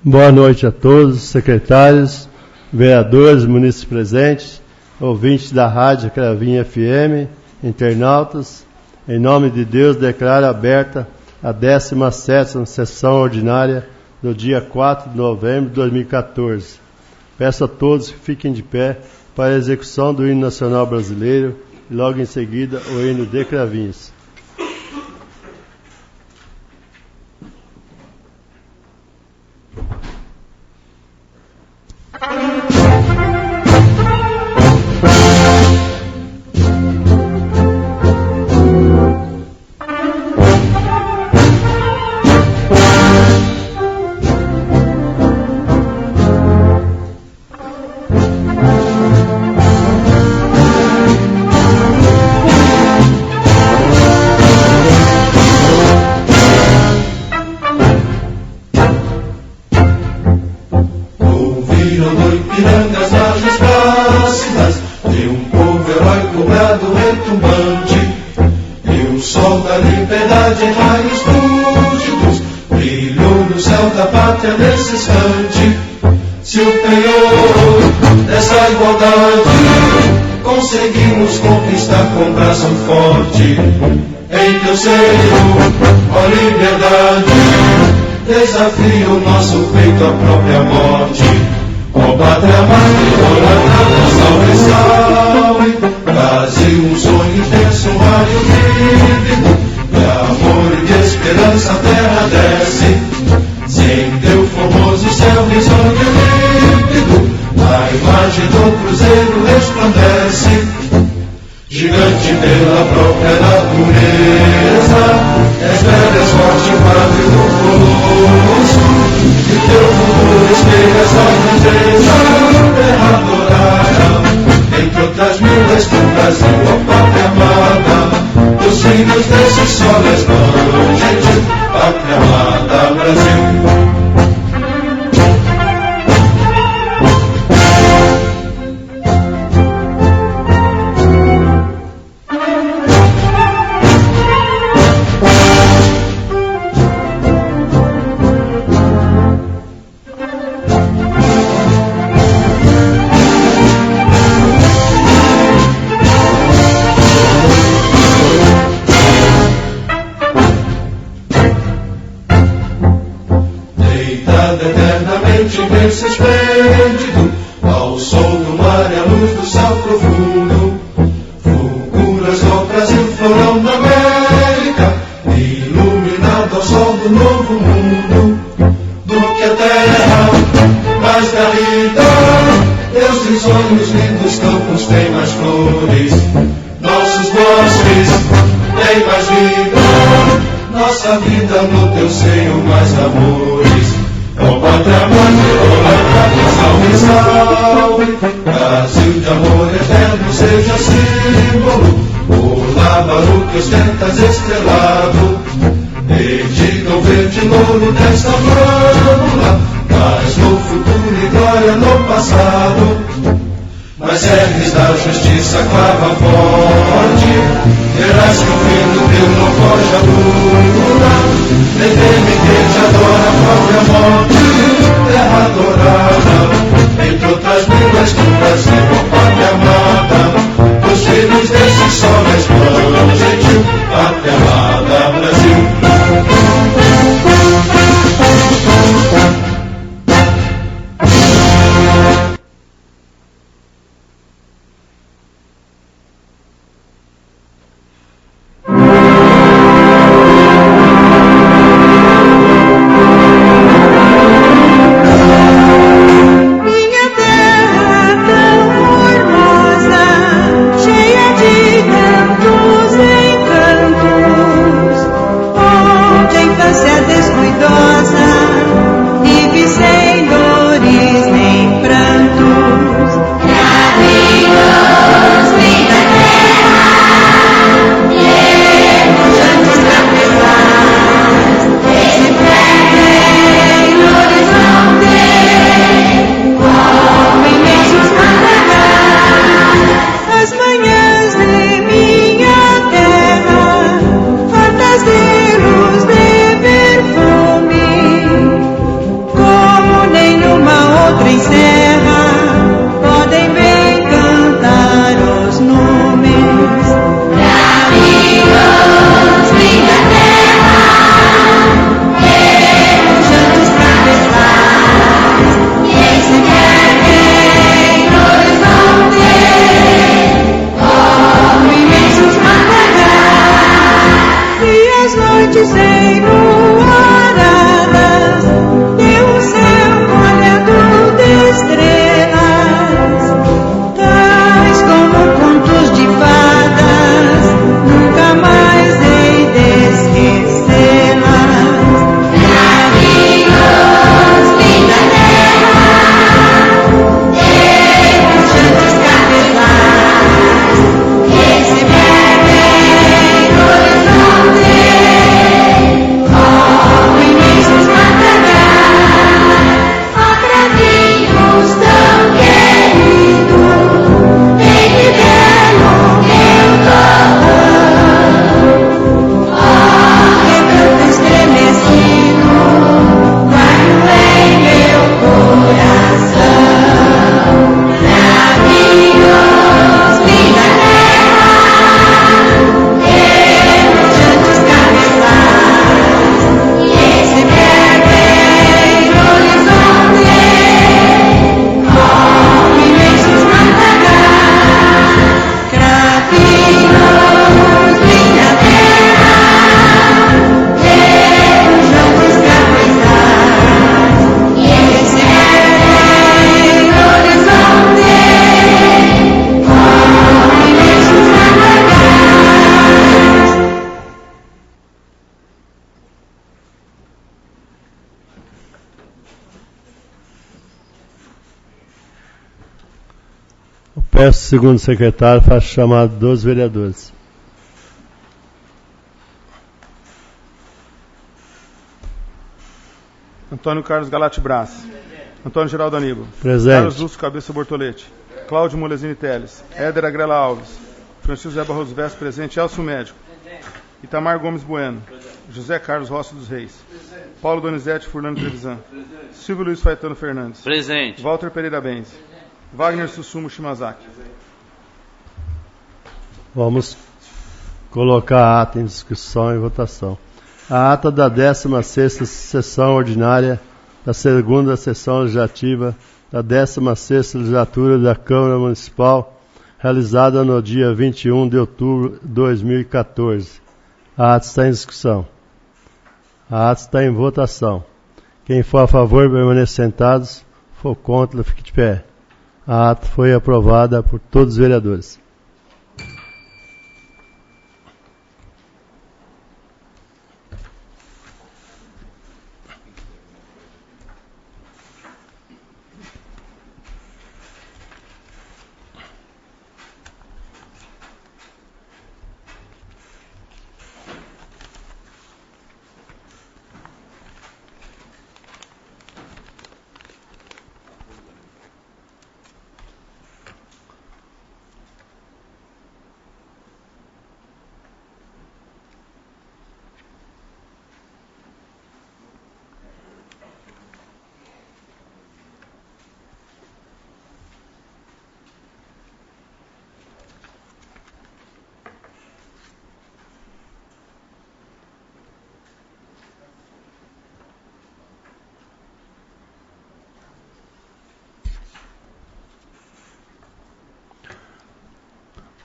Boa noite a todos, secretários, vereadores, munícipes presentes, ouvintes da Rádio Cravinho FM, internautas. Em nome de Deus, declaro aberta a 17ª sessão ordinária do dia 4 de novembro de 2014. Peço a todos que fiquem de pé para a execução do hino nacional brasileiro e logo em seguida o hino de Cravinhos. Conseguimos conquistar com braço forte, em teu seio, ó liberdade, desafia o nosso peito à própria morte. Ó pátria amada, idolatrada, salve, salve, Brasil, um sonho intenso, um raio vívido, de amor e de esperança a terra desce, sem teu formoso céu risonho límpido, a imagem do cruzeiro resplandece, gigante pela própria natureza, és velho, és forte, padre do colosso, e teu futuro espelha essa grandeza, terra adorada, entre outras mil és tu, Brasil, ó pátria amada, dos filhos desse sol és gentil, pátria amada, Brasil. Imenso esplêndido, ao sol do mar e à luz do céu profundo, fulguras do Brasil, florão da América, iluminado ao sol do novo mundo, do que a terra mais garrida, Deus tem sonhos lindos, campos tem mais flores, nossos bosques têm mais vida, nossa vida no teu seio mais amores. Ó pátria amada, salve, salve, Brasil de amor eterno seja símbolo, o lábaro que ostentas estrelado, bendiga o verde louro desta flâmula, traz no futuro e glória no passado, mas ergues da justiça clava forte, verás que o filho teu não foge à luta, nem teme quem te adora a própria morte, terra adorada, entre outras mil és tu, Brasil, ó pátria amada, dos filhos desse sol és tão gentil, pátria amada, Brasil. outra encerra, podem bem cantar os nomes. Amigos, linda terra, jantos cabeçais, quem se quer bem nos vão ter, como imensos matagais, e as noites enluaradas, e o céu molhado de estrelas, tais como contos de fadas, nunca mais hei de esquecê-las. Amigos, linda terra, jantos cabeçais, quem se bebem nos vão ter, como imensos matagais, agravinhos tão queridos, vem viver no meu torrão. Recanto estremecido, guardo em meu coração. Amigos, linda terra, jantos cabeçais, quem se bebem no horizonte, como imensos matagais, cravinhos, linda terra, jantos cabeçais, quem se bebem no horizonte, como imensos matagais. Eu peço ao segundo secretário, faça o chamado dos vereadores. Antônio Carlos Galati Brás. Antônio Geraldo Aníbal. Presente. Carlos Justo Cabeça Bortolete. Cláudio Molesini Teles. Éder Agrela Alves. Francisco José Barroso Veste, presente. Elcio Médico. Itamar Gomes Bueno. José Carlos Rossi dos Reis. Paulo Donizete Furlano Trevisan. Silvio Luiz Faetano Fernandes. Presente. Walter Pereira Benz. Wagner Sussumo Shimazaki. Vamos colocar a ata em discussão e votação. A ata da 16ª sessão ordinária da segunda sessão legislativa da 16ª legislatura da Câmara Municipal, realizada no dia 21 de outubro de 2014. A ata está em discussão. A ata está em votação. Quem for a favor, permaneça sentados. For contra, fique de pé. A ata foi aprovada por todos os vereadores.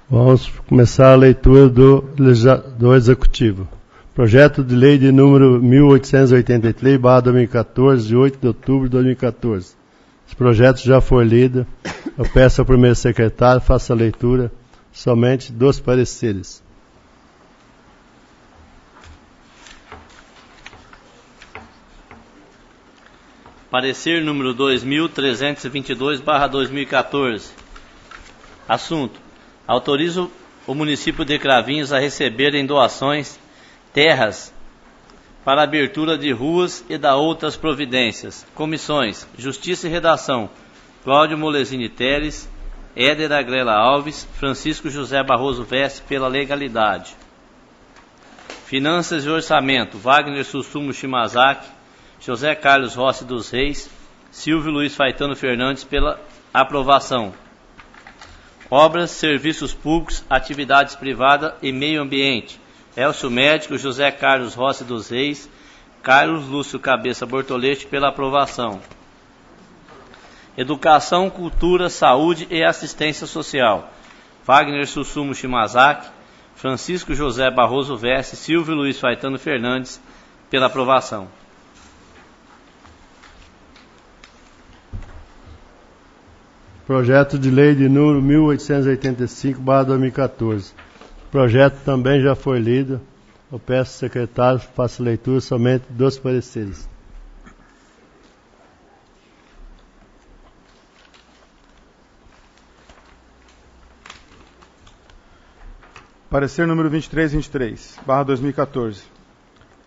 Vamos começar a leitura do Executivo. Projeto de Lei de número 1883/2014, de 8 de outubro de 2014. Esse projeto já foi lido. Eu peço ao primeiro secretário, faça a leitura somente dos pareceres. Parecer número 2322/2014. Assunto: autoriza o município de Cravinhos a receber em doações terras para abertura de ruas e da outras providências. Comissões: Justiça e Redação, Cláudio Molesini Teles, Éder Agrela Alves, Francisco José Barroso Veste, pela legalidade. Finanças e Orçamento, Wagner Sussumo Shimazaki, José Carlos Rossi dos Reis, Silvio Luiz Faetano Fernandes, pela aprovação. Obras, serviços públicos, atividades privadas e meio ambiente. Elcio Médico, José Carlos Rossi dos Reis, Carlos Lúcio Cabeça Bortolete, pela aprovação. Educação, cultura, saúde e assistência social. Wagner Sussumo Shimazaki, Francisco José Barroso Vesse, Silvio Luiz Faetano Fernandes, pela aprovação. Projeto de lei de número 1885/2014. O projeto também já foi lido. Eu peço ao secretário que faça leitura somente dos pareceres. Parecer número 2323/2014.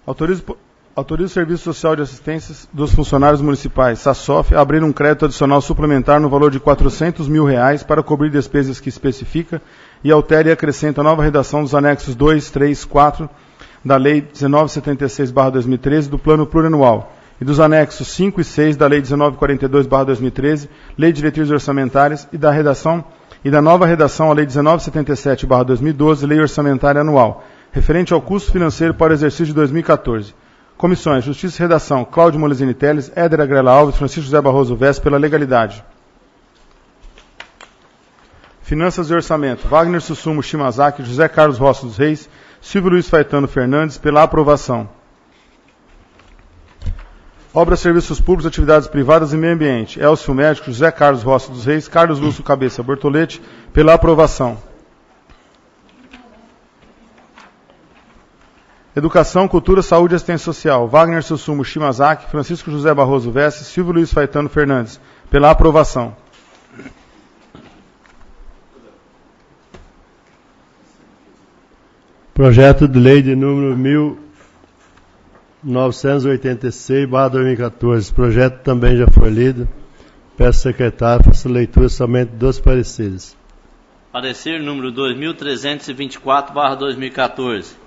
Autoriza o Serviço Social de Assistência dos Funcionários Municipais, SASSOF, a abrir um crédito adicional suplementar no valor de R$400 mil para cobrir despesas que especifica e altera e acrescenta a nova redação dos anexos 2, 3, 4 da Lei 1976/2013 do Plano Plurianual e dos anexos 5 e 6 da Lei 1942/2013, Lei de Diretrizes Orçamentárias e da nova redação à Lei 1977/2012, Lei Orçamentária Anual, referente ao custo financeiro para o exercício de 2014. Comissões: Justiça e Redação, Cláudio Molesini Teles, Éder Agrela Alves, Francisco José Barroso Vesse, pela legalidade. Finanças e Orçamento, Wagner Sussumo Shimazaki, José Carlos Rossi dos Reis, Silvio Luiz Faetano Fernandes, pela aprovação. Obras, Serviços Públicos, Atividades Privadas e Meio Ambiente, Elcio Médico, José Carlos Rossi dos Reis, Carlos Lúcio Cabeça Bortolete, pela aprovação. Educação, Cultura, Saúde e Assistência Social, Wagner Sussumo Shimazaki, Francisco José Barroso Vesse, Silvio Luiz Faetano Fernandes, pela aprovação. Projeto de lei de número 1986/2014. O projeto também já foi lido. Peço ao secretário que faça leitura somente dos pareceres. Parecer número 2324/2014.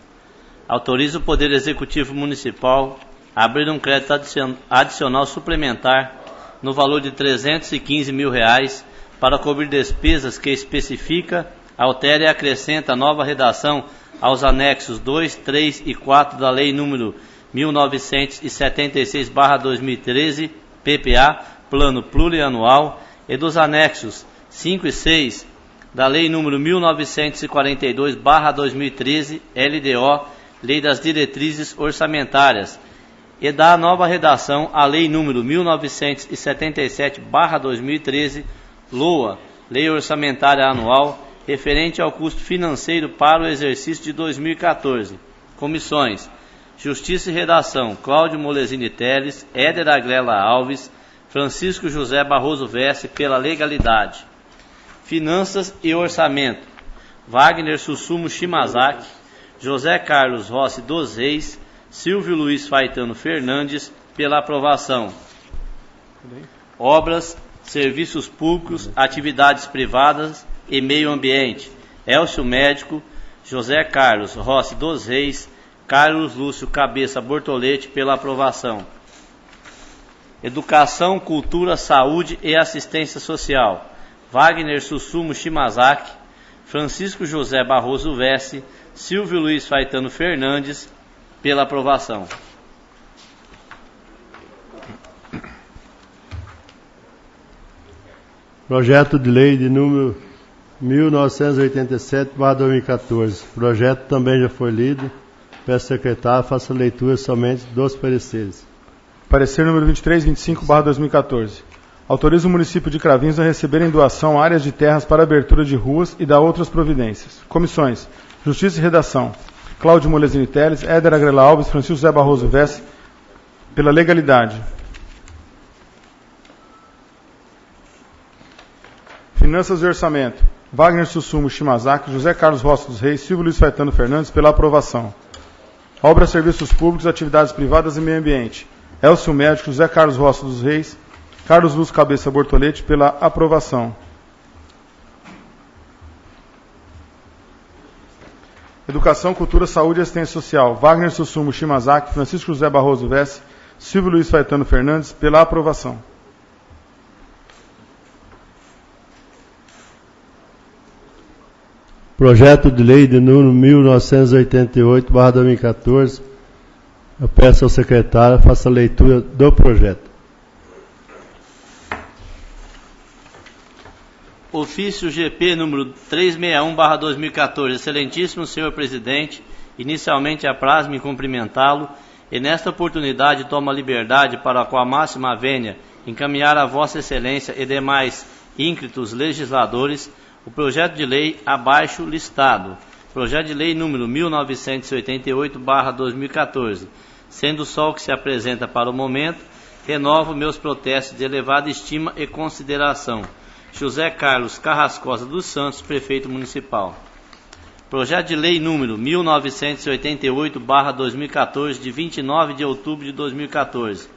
Autoriza o Poder Executivo Municipal a abrir um crédito adicional suplementar no valor de R$315 mil para cobrir despesas que especifica, altera e acrescenta a nova redação aos anexos 2, 3 e 4 da Lei número 1976/2013, PPA, Plano Plurianual, e dos anexos 5 e 6 da Lei número 1942/2013, LDO, Lei das Diretrizes Orçamentárias, e da nova redação à Lei número 1977/2013, LOA, Lei Orçamentária Anual, referente ao custo financeiro para o exercício de 2014. Comissões: Justiça e Redação, Cláudio Molesini Teles, Éder Agrela Alves, Francisco José Barroso Vesse, pela legalidade. Finanças e Orçamento, Wagner Sussumo Shimazaki, José Carlos Rossi dos Reis, Silvio Luiz Faetano Fernandes, pela aprovação. Obras, Serviços Públicos, Atividades Privadas e Meio Ambiente, Elcio Médico, José Carlos Rossi dos Reis, Carlos Lúcio Cabeça Bortolete, pela aprovação. Educação, Cultura, Saúde e Assistência Social, Wagner Sussumo Shimazaki, Francisco José Barroso Vesse, Silvio Luiz Faetano Fernandes, pela aprovação. Projeto de lei de número 1987/2014. O projeto também já foi lido. Peço ao secretário faça leitura somente dos pareceres. Parecer número 2325/2014. Autoriza o município de Cravinhos a receber em doação áreas de terras para abertura de ruas e dar outras providências. Comissões: Justiça e Redação, Cláudio Molesini Teles, Éder Agrela Alves, Francisco José Barroso Vesse, pela legalidade. Finanças e Orçamento, Wagner Sussumo Shimazaki, José Carlos Rossi dos Reis, Silvio Luiz Faetano Fernandes, pela aprovação. Obras, Serviços Públicos, Atividades Privadas e Meio Ambiente, Elcio Médico, José Carlos Rossi dos Reis, Carlos Lúcio Cabeça Bortolete, pela aprovação. Educação, Cultura, Saúde e Assistência Social, Wagner Sussumo Shimazaki, Francisco José Barroso Vesse, Silvio Luiz Faetano Fernandes, pela aprovação. Projeto de lei de número 1988/2014. Eu peço ao secretário faça a leitura do projeto. Ofício GP número 361/2014. Excelentíssimo senhor presidente, inicialmente apraz-me cumprimentá-lo e nesta oportunidade tomo a liberdade para com a máxima vênia encaminhar a vossa excelência e demais ínclitos legisladores o projeto de lei abaixo listado. Projeto de lei número 1988/2014. Sendo só o que se apresenta para o momento, renovo meus protestos de elevada estima e consideração. José Carlos Carrascosa dos Santos, Prefeito Municipal. Projeto de lei número 1988/2014, de 29 de outubro de 2014.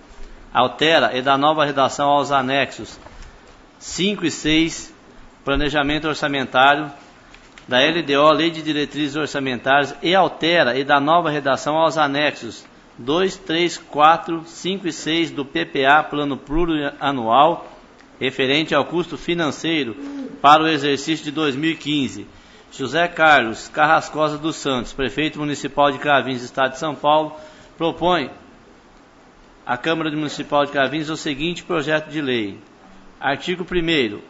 Altera e dá nova redação aos anexos 5 e 6, Planejamento Orçamentário, da LDO, Lei de Diretrizes Orçamentárias, e altera e dá nova redação aos anexos 2, 3, 4, 5 e 6 do PPA, Plano Plurianual, referente ao custo financeiro para o exercício de 2015. José Carlos Carrascosa dos Santos, Prefeito Municipal de Cravins, Estado de São Paulo, propõe à Câmara Municipal de Cravins o seguinte projeto de lei. Artigo 1º.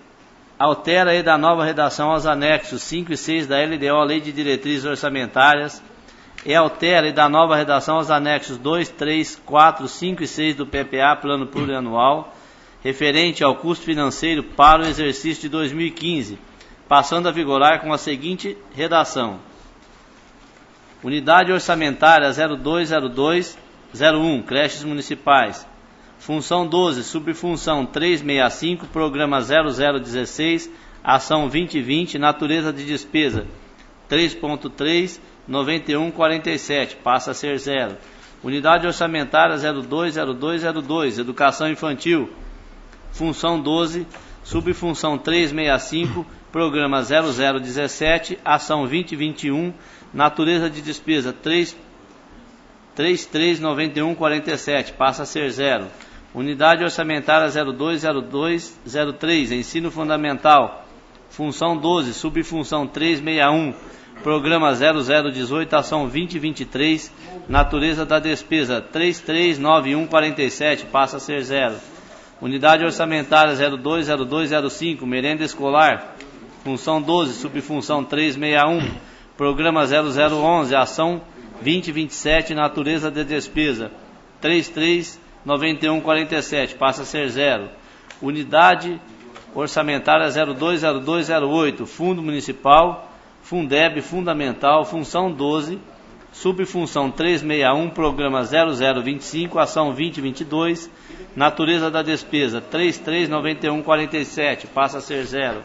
Altera e dá nova redação aos anexos 5 e 6 da LDO, Lei de Diretrizes Orçamentárias, e altera e dá nova redação aos anexos 2, 3, 4, 5 e 6 do PPA, Plano Plurianual, referente ao custo financeiro para o exercício de 2015, passando a vigorar com a seguinte redação. Unidade Orçamentária 020201, Creches Municipais. Função 12, Subfunção 365, Programa 0016, Ação 2020, Natureza de Despesa 3.3, 9147, passa a ser 0. Unidade Orçamentária 020202, Educação Infantil. Função 12, Subfunção 365, Programa 0017, Ação 2021, Natureza de Despesa 339147, passa a ser 0. Unidade Orçamentária 020203, Ensino Fundamental. Função 12, Subfunção 361, Programa 0018, Ação 2023, Natureza da Despesa 339147, passa a ser 0. Unidade Orçamentária 020205, Merenda Escolar. Função 12, Subfunção 361, Programa 0011, Ação 2027, Natureza de Despesa 339147, passa a ser 0. Unidade Orçamentária 020208, Fundo Municipal, Fundeb Fundamental, Função 12, Subfunção 361, Programa 0025, Ação 2022, Natureza da Despesa 339147, passa a ser 0.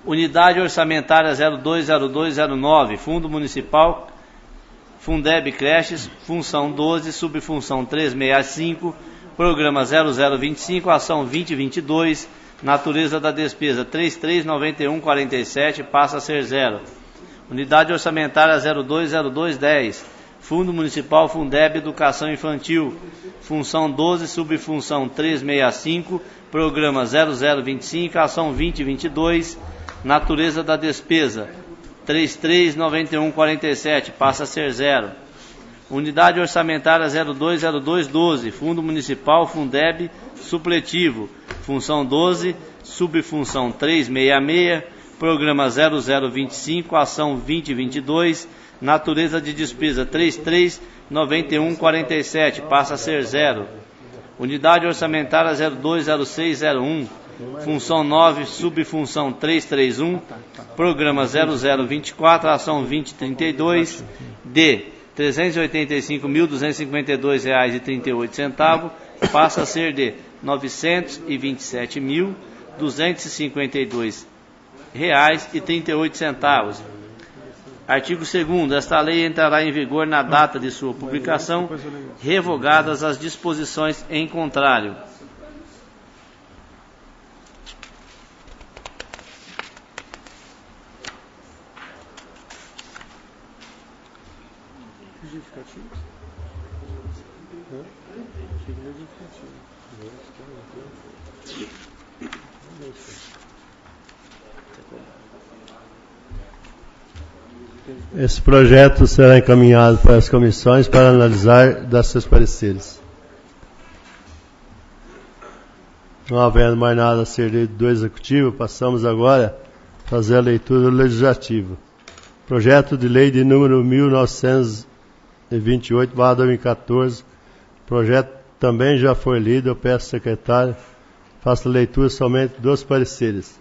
Unidade Orçamentária 020209, Fundo Municipal, Fundeb Creches, Função 12, Subfunção 365, Programa 0025, Ação 2022, Natureza da Despesa 339147, passa a ser 0. Unidade Orçamentária 020210, Fundo Municipal Fundeb Educação Infantil, Função 12, Subfunção 365, Programa 0025, Ação 2022, Natureza da Despesa 339147, passa a ser 0. Unidade Orçamentária 020212, Fundo Municipal Fundeb Supletivo, Função 12, Subfunção 366, Programa 0025, Ação 2022, Natureza de Despesa 339147, passa a ser 0. Unidade Orçamentária 020601, Função 9, Subfunção 331, Programa 0024, Ação 2032, de R$ 385.252,38, passa a ser de R$ 927.252,38. Artigo 2º. Esta lei entrará em vigor na data de sua publicação, revogadas as disposições em contrário. Esse projeto será encaminhado para as comissões para analisar e dar seus pareceres. Não havendo mais nada a ser lido do Executivo, passamos agora a fazer a leitura do Legislativo. Projeto de Lei de número 1928/2014. Projeto também já foi lido. Eu peço ao secretário, faça a leitura somente dos pareceres.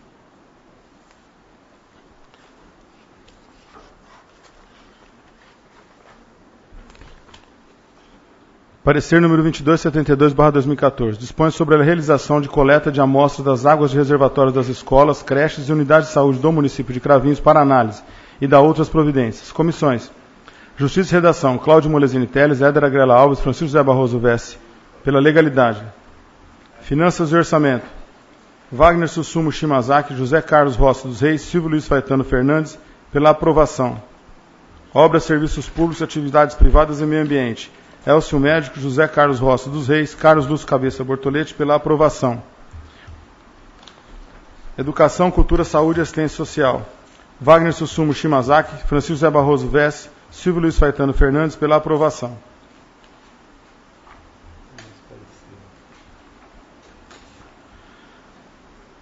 Parecer número 2272/2014. Dispõe sobre a realização de coleta de amostras das águas de reservatórios das escolas, creches e unidades de saúde do município de Cravinhos para análise e da outras providências. Comissões: Justiça e Redação, Cláudio Molesini Teles, Éder Agrela Alves, Francisco José Barroso Vesce, pela legalidade. Finanças e Orçamento: Wagner Sussumo Shimazaki, José Carlos Rossi dos Reis, Silvio Luiz Faetano Fernandes, pela aprovação. Obras, Serviços Públicos, Atividades Privadas e Meio Ambiente: Elcio Médico, José Carlos Rossi dos Reis, Carlos Lúcio Cabeça Bortolete, pela aprovação. Educação, Cultura, Saúde e Assistência Social: Wagner Sussumo Shimazaki, Francisco José Barroso Vesce, Silvio Luiz Faetano Fernandes, pela aprovação.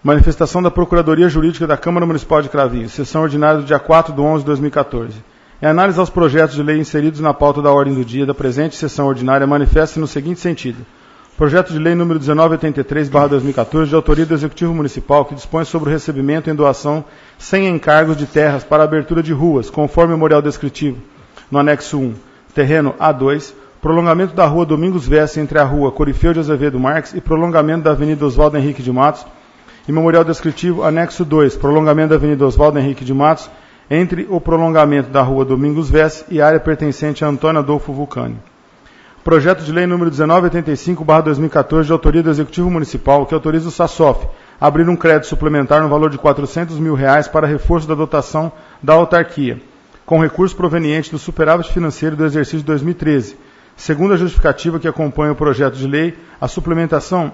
Manifestação da Procuradoria Jurídica da Câmara Municipal de Cravinhos, sessão ordinária do dia 4/11/2014. Em análise aos projetos de lei inseridos na pauta da ordem do dia da presente sessão ordinária, manifesta-se no seguinte sentido. Projeto de lei número 1983/2014, de autoria do Executivo Municipal, que dispõe sobre o recebimento em doação sem encargos de terras para abertura de ruas, conforme o memorial descritivo, no anexo 1, terreno A2, prolongamento da rua Domingos Vesce entre a rua Corifeu de Azevedo Marques e prolongamento da Avenida Oswaldo Henrique de Matos, e memorial descritivo, anexo 2, prolongamento da Avenida Oswaldo Henrique de Matos, entre o prolongamento da rua Domingos Vesce e a área pertencente a Antônio Adolfo Vulcani. Projeto de lei número 1985/2014, de autoria do Executivo Municipal, que autoriza o SASOF a abrir um crédito suplementar no valor de R$400 mil para reforço da dotação da autarquia, com recurso proveniente do superávit financeiro do exercício de 2013. Segundo a justificativa que acompanha o projeto de lei, a suplementação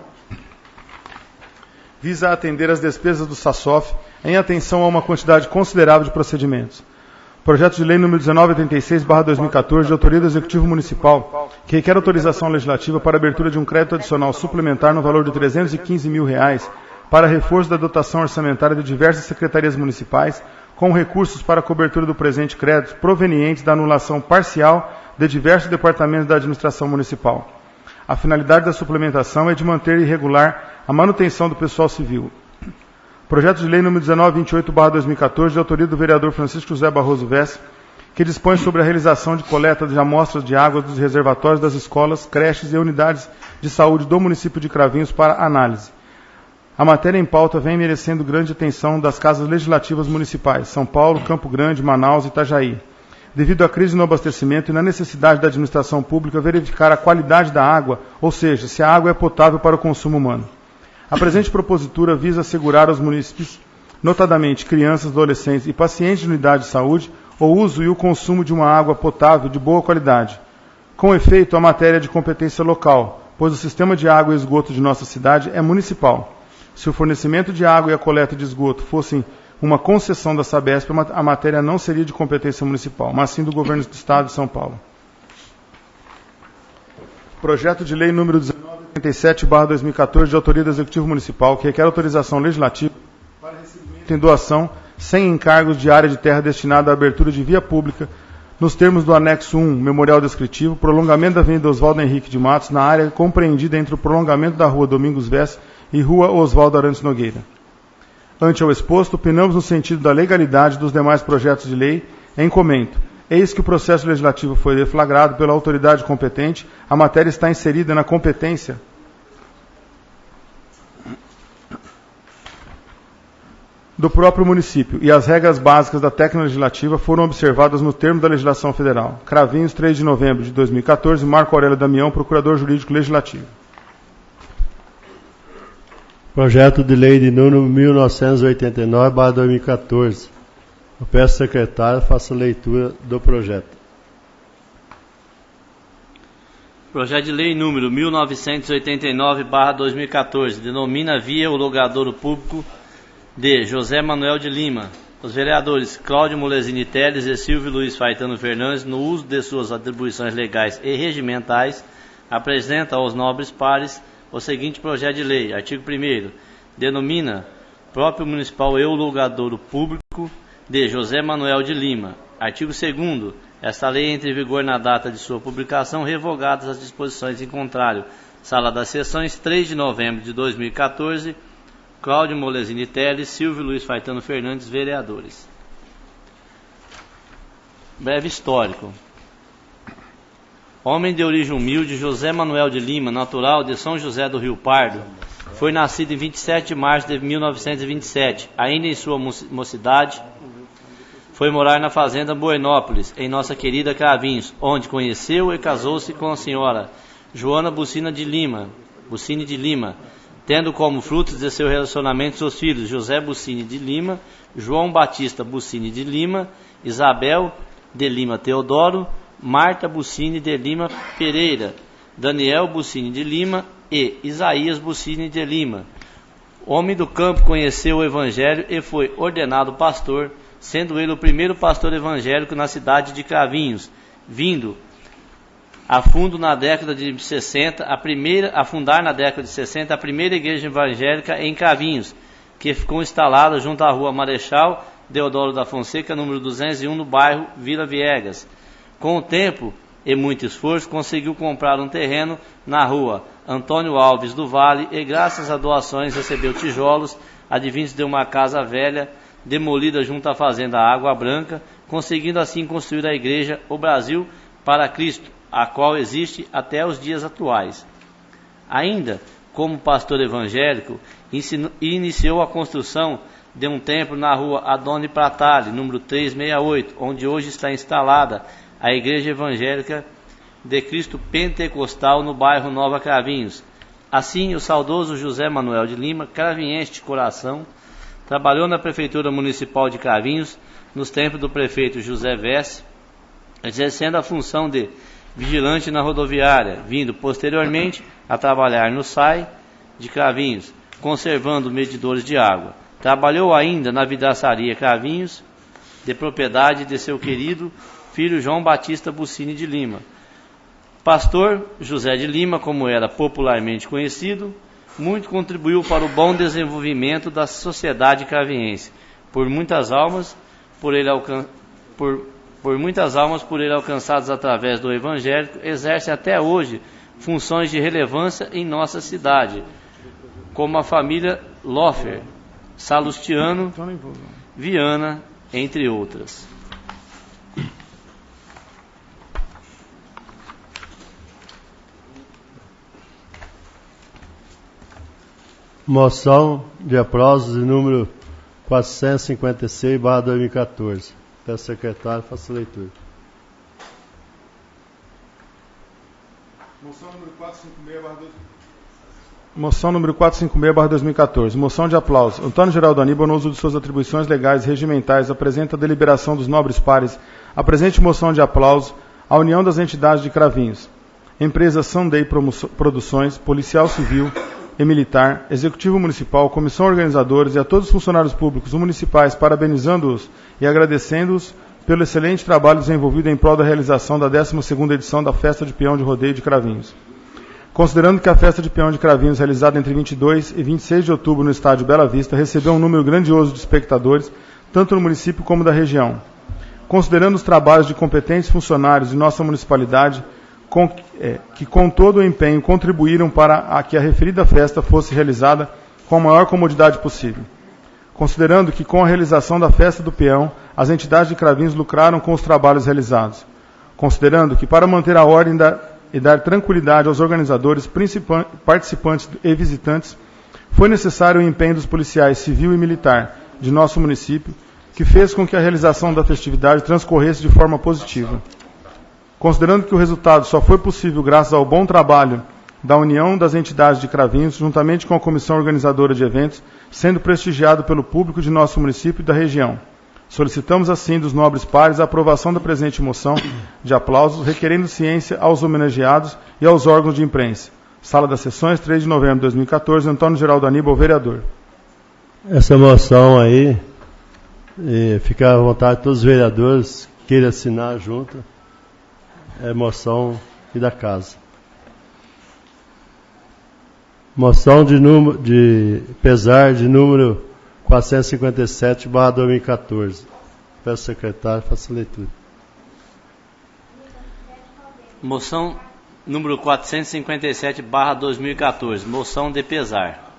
visa atender às despesas do SASOF em atenção a uma quantidade considerável de procedimentos. Projeto de lei número 1986/2014, de autoria do Executivo Municipal, que requer autorização legislativa para abertura de um crédito adicional suplementar no valor de R$315 mil para reforço da dotação orçamentária de diversas secretarias municipais, com recursos para a cobertura do presente crédito provenientes da anulação parcial de diversos departamentos da administração municipal. A finalidade da suplementação é de manter irregular a manutenção do pessoal civil. Projeto de lei número 1928/2014, de autoria do vereador Francisco José Barroso Vesce, que dispõe sobre a realização de coleta de amostras de água dos reservatórios das escolas, creches e unidades de saúde do município de Cravinhos para análise. A matéria em pauta vem merecendo grande atenção das casas legislativas municipais, São Paulo, Campo Grande, Manaus e Itajaí, devido à crise no abastecimento e na necessidade da administração pública verificar a qualidade da água, ou seja, se a água é potável para o consumo humano. A presente propositura visa assegurar aos munícipes, notadamente crianças, adolescentes e pacientes de unidade de saúde, o uso e o consumo de uma água potável de boa qualidade. Com efeito, a matéria é de competência local, pois o sistema de água e esgoto de nossa cidade é municipal. Se o fornecimento de água e a coleta de esgoto fossem uma concessão da Sabesp, a matéria não seria de competência municipal, mas sim do Governo do Estado de São Paulo. Projeto de lei número 1987/2014, de autoria do Executivo Municipal, que requer autorização legislativa para recebimento em doação sem encargos de área de terra destinada à abertura de via pública, nos termos do anexo 1, memorial descritivo, prolongamento da Avenida Oswaldo Henrique de Matos, na área compreendida entre o prolongamento da rua Domingos Vesce e rua Oswaldo Arantes Nogueira. Ante ao exposto, opinamos no sentido da legalidade dos demais projetos de lei em comento. Eis que o processo legislativo foi deflagrado pela autoridade competente, a matéria está inserida na competência do próprio município e as regras básicas da técnica legislativa foram observadas no termo da legislação federal. Cravinhos, 3 de novembro de 2014, Marco Aurélio Damião, Procurador Jurídico Legislativo. Projeto de lei de número 1989/2014. Eu peço ao secretário, faça a leitura do projeto. Projeto de lei número 1989/2014, denomina via o logradouro público de José Manuel de Lima, Os vereadores Cláudio Molesini Teles e Silvio Luiz Faetano Fernandes, no uso de suas atribuições legais e regimentais, apresentam aos nobres pares o seguinte projeto de lei. Artigo 1º. Denomina próprio municipal eulugadouro público de José Manuel de Lima. Artigo 2º. Esta lei entra em vigor na data de sua publicação, revogadas as disposições em contrário. Sala das Sessões, 3 de novembro de 2014. Cláudio Molesini Teles, Silvio Luiz Faetano Fernandes, vereadores. Breve histórico. Homem de origem humilde, José Manuel de Lima, natural de São José do Rio Pardo, foi nascido em 27 de março de 1927. Ainda em sua mocidade, foi morar na fazenda Buenópolis, em nossa querida Cravinhos, onde conheceu e casou-se com a senhora Joana Bucini de Lima, tendo como frutos de seu relacionamento seus filhos José Bucini de Lima, João Batista Bucini de Lima, Isabel de Lima Teodoro, Marta Bucini de Lima Pereira, Daniel Bucini de Lima e Isaías Bucini de Lima. Homem do campo, conheceu o Evangelho e foi ordenado pastor, sendo ele o primeiro pastor evangélico na cidade de Cravinhos, vindo a fundar na década de 60 a primeira igreja evangélica em Cravinhos, que ficou instalada junto à rua Marechal Deodoro da Fonseca, número 201, no bairro Vila Viegas. Com o tempo e muito esforço, conseguiu comprar um terreno na rua Antônio Alves do Vale e, graças a doações, recebeu tijolos advindos de uma casa velha demolida junto à fazenda Água Branca, conseguindo assim construir a igreja O Brasil para Cristo, a qual existe até os dias atuais. Ainda como pastor evangélico, iniciou a construção de um templo na rua Adoni Pratali, número 368, onde hoje está instalada a Igreja Evangélica de Cristo Pentecostal, no bairro Nova Cravinhos. Assim, o saudoso José Manuel de Lima, cravinhense de coração, trabalhou na Prefeitura Municipal de Cravinhos nos tempos do prefeito José Vesse, exercendo a função de vigilante na rodoviária, vindo posteriormente a trabalhar no SAI de Cravinhos, conservando medidores de água. Trabalhou ainda na vidraçaria Cravinhos, de propriedade de seu querido filho João Batista Bucini de Lima. Pastor José de Lima, como era popularmente conhecido, muito contribuiu para o bom desenvolvimento da sociedade craviense. Por muitas almas por ele alcançadas através do evangélico, exercem até hoje funções de relevância em nossa cidade, como a família Lofer, Salustiano, Viana, entre outras. Moção de aplausos de número 456/2014. Peço ao secretário, faça a leitura. Moção número 456/2014. Moção de aplausos. Antônio Geraldo Aníbal, no uso de suas atribuições legais e regimentais, apresenta a deliberação dos nobres pares. A presente moção de aplausos à União das Entidades de Cravinhos, Empresa Sunday Produções, Policial Civil e Militar, Executivo Municipal, Comissão Organizadores e a todos os funcionários públicos municipais, parabenizando-os e agradecendo-os pelo excelente trabalho desenvolvido em prol da realização da 12ª edição da Festa de Peão de Rodeio de Cravinhos. Considerando que a Festa de Peão de Cravinhos, realizada entre 22 e 26 de outubro no Estádio Bela Vista, recebeu um número grandioso de espectadores, tanto no município como da região. Considerando os trabalhos de competentes funcionários de nossa municipalidade, que com todo o empenho contribuíram para que a referida festa fosse realizada com a maior comodidade possível. Considerando que com a realização da Festa do Peão, as entidades de Cravinhos lucraram com os trabalhos realizados. Considerando que para manter a ordem e dar tranquilidade aos organizadores, participantes e visitantes, foi necessário o empenho dos policiais civil e militar de nosso município, que fez com que a realização da festividade transcorresse de forma positiva. Considerando que o resultado só foi possível graças ao bom trabalho da União das Entidades de Cravinhos, juntamente com a Comissão Organizadora de Eventos, sendo prestigiado pelo público de nosso município e da região. Solicitamos, assim, dos nobres pares a aprovação da presente moção de aplausos, requerendo ciência aos homenageados e aos órgãos de imprensa. Sala das Sessões, 3 de novembro de 2014, Antônio Geraldo Aníbal, vereador. Essa moção aí E fica à vontade todos os vereadores que queiram assinar junto. É moção aqui da casa. Moção de pesar de número 457/2014. Peço ao secretário, faça a leitura. Moção número 457/2014. Moção de pesar.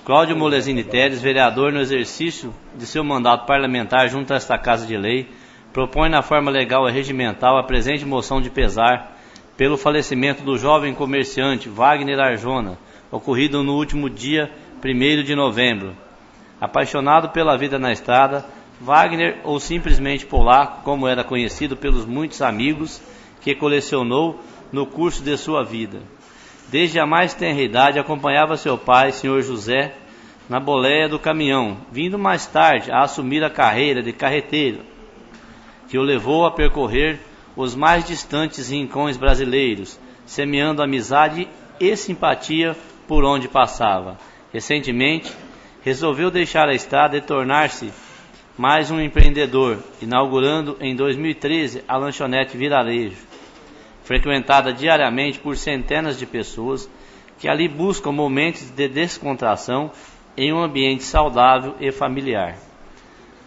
Cláudio Molesini Teles, vereador no exercício de seu mandato parlamentar junto a esta Casa de Lei, propõe na forma legal e regimental a presente moção de pesar pelo falecimento do jovem comerciante Wagner Arjona, ocorrido no último dia 1º de novembro. Apaixonado pela vida na estrada, Wagner, ou simplesmente Polaco, como era conhecido pelos muitos amigos que colecionou no curso de sua vida. Desde a mais tenra idade acompanhava seu pai, Sr. José, na boleia do caminhão, vindo mais tarde a assumir a carreira de carreteiro, que o levou a percorrer os mais distantes rincões brasileiros, semeando amizade e simpatia por onde passava. Recentemente, resolveu deixar a estrada e tornar-se mais um empreendedor, inaugurando em 2013 a lanchonete Vilarejo, frequentada diariamente por centenas de pessoas que ali buscam momentos de descontração em um ambiente saudável e familiar.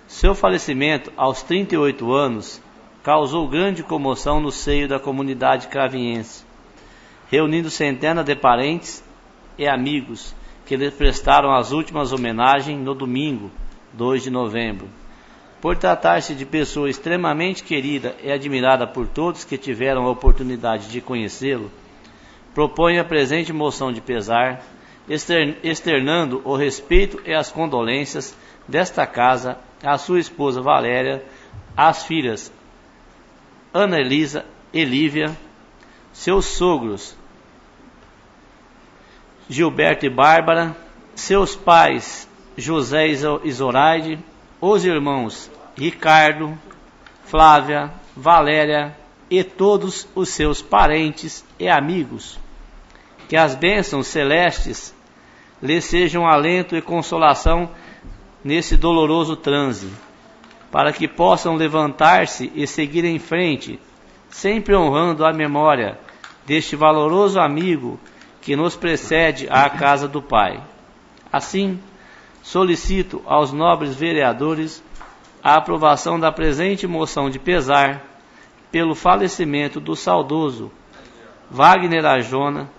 Seu falecimento aos 38 anos causou grande comoção no seio da comunidade cravinhense, reunindo centenas de parentes e amigos que lhe prestaram as últimas homenagens no domingo, 2 de novembro. Por tratar-se de pessoa extremamente querida e admirada por todos que tiveram a oportunidade de conhecê-lo, proponho a presente moção de pesar, externando o respeito e as condolências desta casa à sua esposa Valéria, às filhas Ana Elisa e Lívia, seus sogros Gilberto e Bárbara, seus pais José e Zoraide, os irmãos Ricardo, Flávia, Valéria e todos os seus parentes e amigos. Que as bênçãos celestes lhe sejam alento e consolação nesse doloroso transe, para que possam levantar-se e seguir em frente, sempre honrando a memória deste valoroso amigo que nos precede à casa do Pai. Assim, solicito aos nobres vereadores a aprovação da presente moção de pesar pelo falecimento do saudoso Wagner Arjona,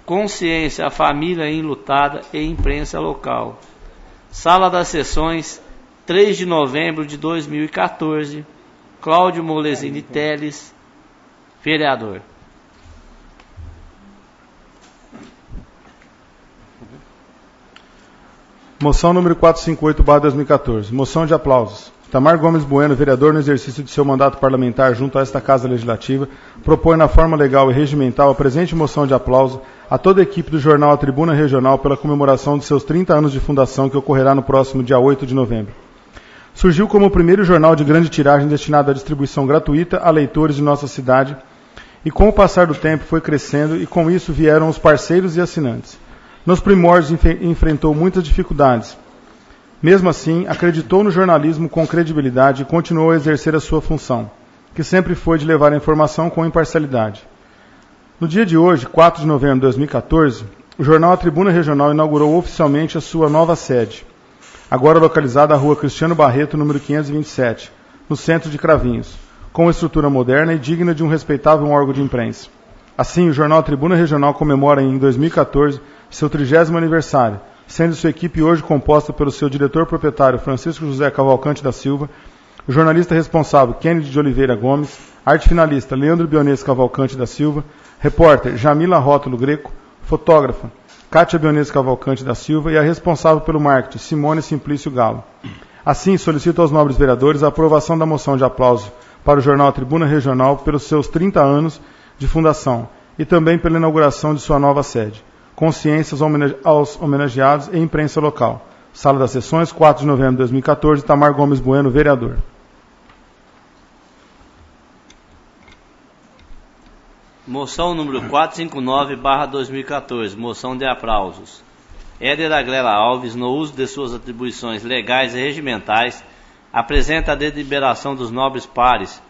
consciência à família enlutada e imprensa local. Sala das Sessões, 3 de novembro de 2014, Cláudio Molesini Teles, vereador. Moção número 458/2014. Moção de aplausos. Itamar Gomes Bueno, vereador no exercício de seu mandato parlamentar junto a esta Casa Legislativa, propõe na forma legal e regimental a presente moção de aplauso a toda a equipe do jornal A Tribuna Regional pela comemoração de seus 30 anos de fundação que ocorrerá no próximo dia 8 de novembro. Surgiu como o primeiro jornal de grande tiragem destinado à distribuição gratuita a leitores de nossa cidade e com o passar do tempo foi crescendo e com isso vieram os parceiros e assinantes. Nos primórdios enfrentou muitas dificuldades. Mesmo assim, acreditou no jornalismo com credibilidade e continuou a exercer a sua função, que sempre foi de levar a informação com imparcialidade. No dia de hoje, 4 de novembro de 2014, o jornal A Tribuna Regional inaugurou oficialmente a sua nova sede, agora localizada na rua Cristiano Barreto, número 527, no centro de Cravinhos, com uma estrutura moderna e digna de um respeitável órgão de imprensa. Assim, o jornal A Tribuna Regional comemora em 2014 seu 30º aniversário, sendo sua equipe hoje composta pelo seu diretor-proprietário Francisco José Cavalcante da Silva, o jornalista responsável Kennedy de Oliveira Gomes, arte finalista Leandro Bionês Cavalcante da Silva, repórter Jamila Rótulo Greco, fotógrafa Cátia Bionês Cavalcante da Silva e a responsável pelo marketing Simone Simplício Galo. Assim, solicito aos nobres vereadores a aprovação da moção de aplauso para o jornal A Tribuna Regional pelos seus 30 anos de fundação e também pela inauguração de sua nova sede. Consciências aos homenageados e imprensa local. Sala das Sessões, 4 de novembro de 2014, Itamar Gomes Bueno, vereador. Moção número 459/2014, moção de aplausos. Éder Agrela Alves, no uso de suas atribuições legais e regimentais, apresenta a deliberação dos nobres pares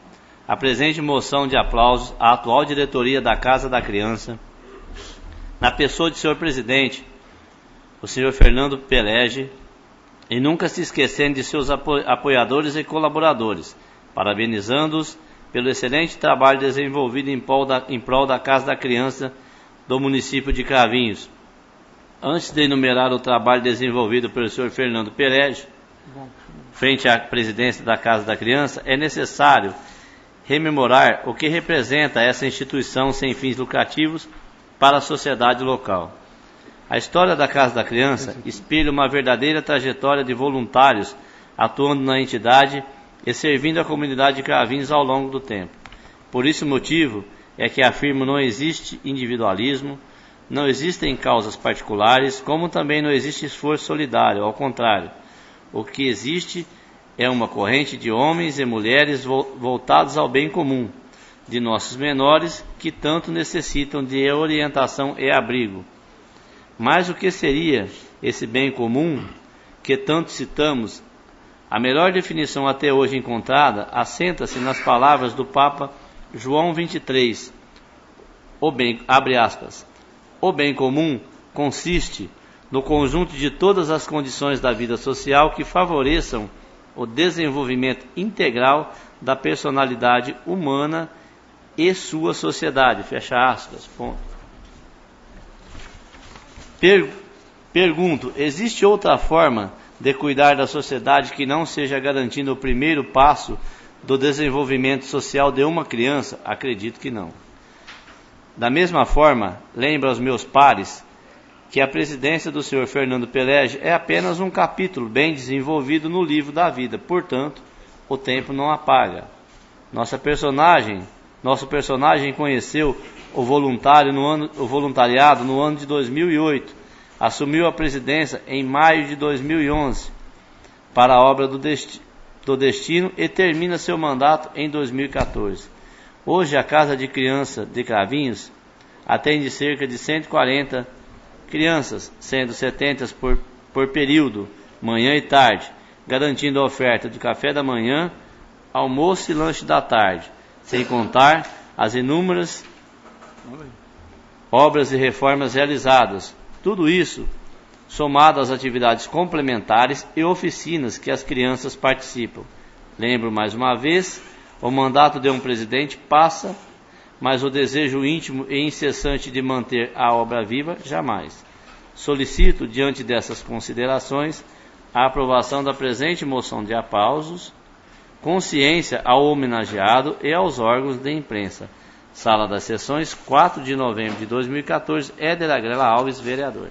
a presente moção de aplausos à atual diretoria da Casa da Criança, na pessoa de senhor presidente, o senhor Fernando Pelege, e nunca se esquecendo de seus apoiadores e colaboradores, parabenizando-os pelo excelente trabalho desenvolvido em prol da Casa da Criança do município de Cravinhos. Antes de enumerar o trabalho desenvolvido pelo senhor Fernando Pelege, frente à presidência da Casa da Criança, é necessário rememorar o que representa essa instituição sem fins lucrativos para a sociedade local. A história da Casa da Criança espelha uma verdadeira trajetória de voluntários atuando na entidade e servindo a comunidade de Cravinhos ao longo do tempo. Por esse motivo é que afirmo não existe individualismo, não existem causas particulares, como também não existe esforço solidário, ao contrário. O que existe é uma corrente de homens e mulheres voltados ao bem comum, de nossos menores que tanto necessitam de orientação e abrigo. Mas o que seria esse bem comum que tanto citamos? A melhor definição até hoje encontrada assenta-se nas palavras do Papa João XXIII. Abre aspas. O bem comum consiste no conjunto de todas as condições da vida social que favoreçam o desenvolvimento integral da personalidade humana e sua sociedade. Fecha aspas. Ponto. Pergunto, existe outra forma de cuidar da sociedade que não seja garantindo o primeiro passo do desenvolvimento social de uma criança? Acredito que não. Da mesma forma, lembro aos meus pares que a presidência do senhor Fernando Pelege é apenas um capítulo bem desenvolvido no livro da vida, portanto, o tempo não apaga. Nosso personagem conheceu o voluntariado no ano de 2008, assumiu a presidência em maio de 2011 para a obra do Destino e termina seu mandato em 2014. Hoje a Casa de Criança de Cravinhos atende cerca de 140 crianças, sendo 70 por período, manhã e tarde, garantindo a oferta de café da manhã, almoço e lanche da tarde, sem contar as inúmeras obras e reformas realizadas. Tudo isso somado às atividades complementares e oficinas que as crianças participam. Lembro mais uma vez, o mandato de um presidente passa, mas o desejo íntimo e incessante de manter a obra viva, jamais. Solicito, diante dessas considerações, a aprovação da presente moção de aplausos, consciência ao homenageado e aos órgãos de imprensa. Sala das Sessões, 4 de novembro de 2014, Éder Agrela Alves, vereador.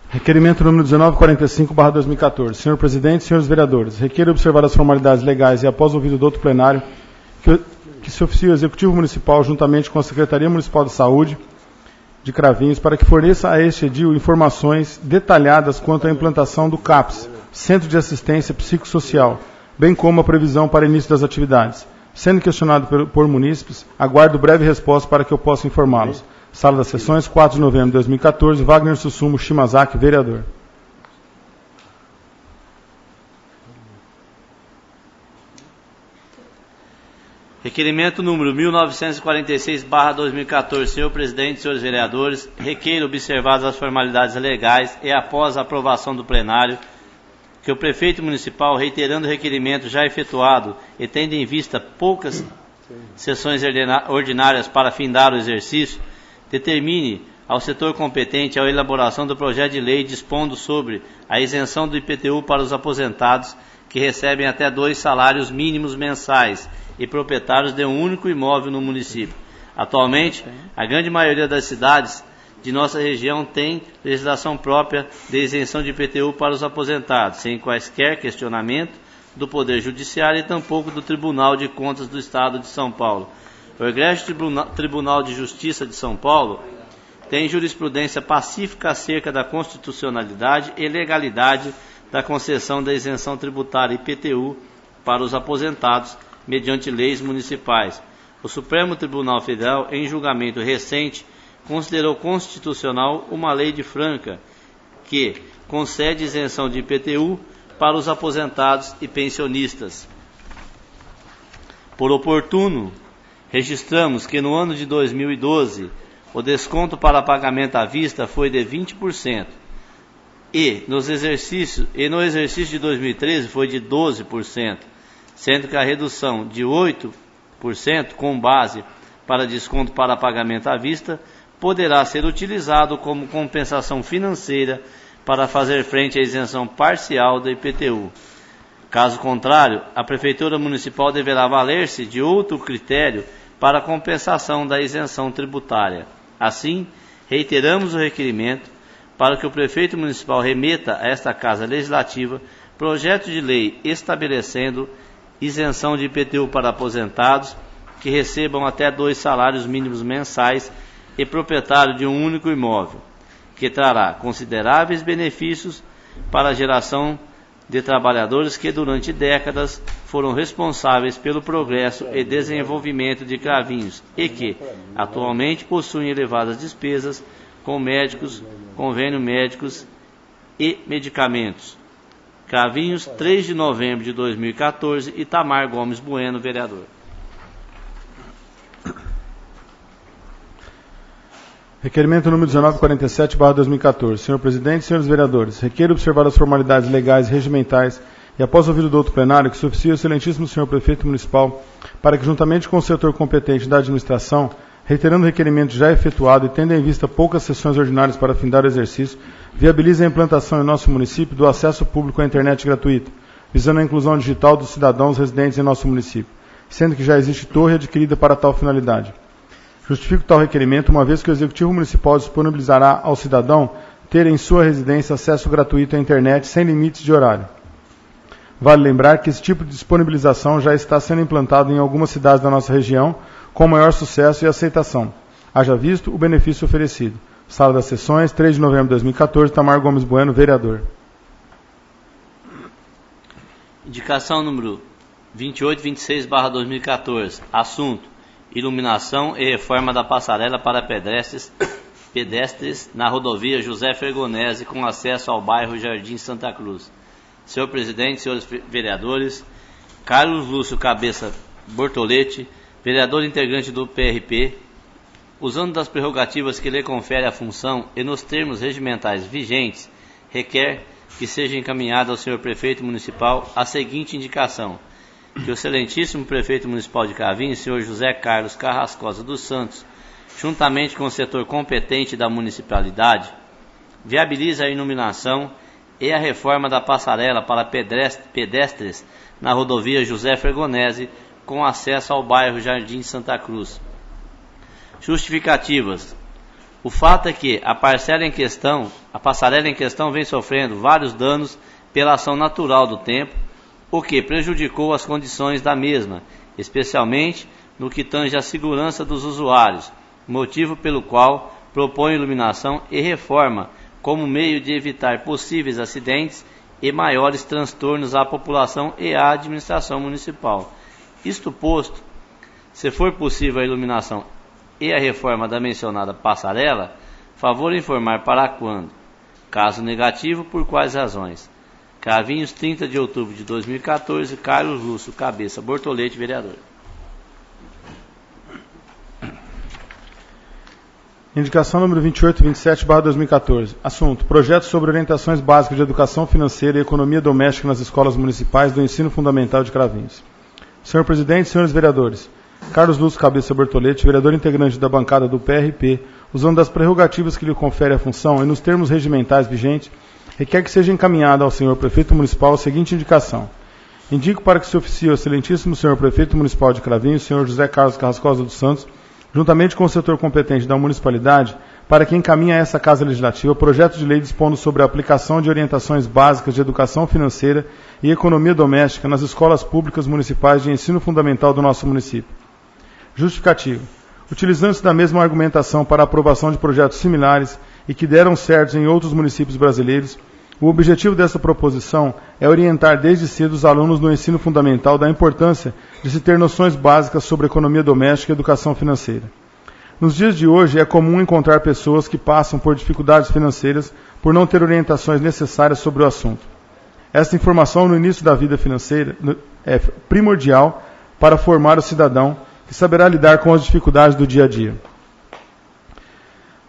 Requerimento número 1945/2014. Senhor presidente, senhores vereadores, requeiro observar as formalidades legais e, após ouvido do outro plenário, que se oficie o Executivo Municipal, juntamente com a Secretaria Municipal de Saúde de Cravinhos, para que forneça a este edil informações detalhadas quanto à implantação do CAPS, Centro de Assistência Psicossocial, bem como a previsão para início das atividades. Sendo questionado por munícipes, aguardo breve resposta para que eu possa informá-los. Sala das Sessões, 4 de novembro de 2014, Wagner Susumo Shimazaki, vereador. Requerimento número 1946/2014. Senhor presidente, senhores vereadores, requeiro observadas as formalidades legais e após a aprovação do plenário, que o prefeito municipal, reiterando o requerimento já efetuado e tendo em vista poucas sessões ordinárias para findar o exercício, determine ao setor competente a elaboração do projeto de lei dispondo sobre a isenção do IPTU para os aposentados que recebem até 2 salários mínimos mensais e proprietários de um único imóvel no município. Atualmente, a grande maioria das cidades de nossa região tem legislação própria de isenção de IPTU para os aposentados, sem quaisquer questionamento do Poder Judiciário e tampouco do Tribunal de Contas do Estado de São Paulo. O Egresso Tribunal de Justiça de São Paulo tem jurisprudência pacífica acerca da constitucionalidade e legalidade da concessão da isenção tributária IPTU para os aposentados mediante leis municipais. O Supremo Tribunal Federal, em julgamento recente, considerou constitucional uma lei de franca que concede isenção de IPTU para os aposentados e pensionistas. Por oportuno, registramos que no ano de 2012 o desconto para pagamento à vista foi de 20% e no exercício de 2013 foi de 12%, sendo que a redução de 8% com base para desconto para pagamento à vista poderá ser utilizado como compensação financeira para fazer frente à isenção parcial da IPTU. Caso contrário, a Prefeitura Municipal deverá valer-se de outro critério para a compensação da isenção tributária. Assim, reiteramos o requerimento para que o Prefeito Municipal remeta a esta Casa Legislativa projeto de lei estabelecendo isenção de IPTU para aposentados que recebam até 2 salários mínimos mensais e proprietário de um único imóvel, que trará consideráveis benefícios para a geração de trabalhadores que durante décadas foram responsáveis pelo progresso e desenvolvimento de Cravinhos e que atualmente possuem elevadas despesas com médicos, convênio médicos e medicamentos. Cravinhos, 3 de novembro de 2014, Itamar Gomes Bueno, vereador. Requerimento número 1947/2014. Senhor Presidente, senhores vereadores, requeiro observar as formalidades legais e regimentais e, após ouvido do outro plenário, que se oficie o excelentíssimo senhor Prefeito Municipal para que, juntamente com o setor competente da administração, reiterando o requerimento já efetuado e tendo em vista poucas sessões ordinárias para findar o exercício, viabilize a implantação em nosso município do acesso público à internet gratuita, visando a inclusão digital dos cidadãos residentes em nosso município, sendo que já existe torre adquirida para tal finalidade. Justifico tal requerimento, uma vez que o Executivo Municipal disponibilizará ao cidadão ter em sua residência acesso gratuito à internet sem limites de horário. Vale lembrar que esse tipo de disponibilização já está sendo implantado em algumas cidades da nossa região, com maior sucesso e aceitação. Haja visto o benefício oferecido. Sala das Sessões, 3 de novembro de 2014, Itamar Gomes Bueno, vereador. Indicação número 2826/2014. Assunto: iluminação e reforma da passarela para pedestres na rodovia José Fergonese com acesso ao bairro Jardim Santa Cruz. Senhor Presidente, senhores vereadores, Carlos Lúcio Cabeça Bortoletti, vereador integrante do PRP, usando das prerrogativas que lhe confere a função e nos termos regimentais vigentes, requer que seja encaminhada ao senhor Prefeito Municipal a seguinte indicação: que o excelentíssimo Prefeito Municipal de Cravinhos, senhor José Carlos Carrascosa dos Santos, juntamente com o setor competente da municipalidade, viabilize a iluminação e a reforma da passarela para pedestres na rodovia José Fergonese com acesso ao bairro Jardim Santa Cruz. Justificativas: o fato é que a passarela em questão vem sofrendo vários danos pela ação natural do tempo, o que prejudicou as condições da mesma, especialmente no que tange à segurança dos usuários, motivo pelo qual propõe iluminação e reforma como meio de evitar possíveis acidentes e maiores transtornos à população e à administração municipal. Isto posto, se for possível a iluminação e a reforma da mencionada passarela, favor informar para quando. Caso negativo, por quais razões. Cravinhos, 30 de outubro de 2014, Carlos Lúcio Cabeça Bortoletti, vereador. Indicação número 2827/2014. Assunto: projeto sobre orientações básicas de educação financeira e economia doméstica nas escolas municipais do ensino fundamental de Cravinhos. Senhor Presidente, senhores vereadores, Carlos Lúcio Cabeça Bortoletti, vereador integrante da bancada do PRP, usando das prerrogativas que lhe confere a função e nos termos regimentais vigentes, requer que seja encaminhada ao senhor Prefeito Municipal a seguinte indicação: indico para que se oficie ao excelentíssimo senhor Prefeito Municipal de Cravinhos, senhor José Carlos Carrascosa dos Santos, juntamente com o setor competente da municipalidade, para que encaminhe a essa Casa Legislativa projeto de lei dispondo sobre a aplicação de orientações básicas de educação financeira e economia doméstica nas escolas públicas municipais de ensino fundamental do nosso município. Justificativo: utilizando-se da mesma argumentação para a aprovação de projetos similares e que deram certos em outros municípios brasileiros, o objetivo dessa proposição é orientar desde cedo os alunos no ensino fundamental da importância de se ter noções básicas sobre economia doméstica e educação financeira. Nos dias de hoje, é comum encontrar pessoas que passam por dificuldades financeiras por não ter orientações necessárias sobre o assunto. Esta informação no início da vida financeira é primordial para formar o cidadão que saberá lidar com as dificuldades do dia a dia.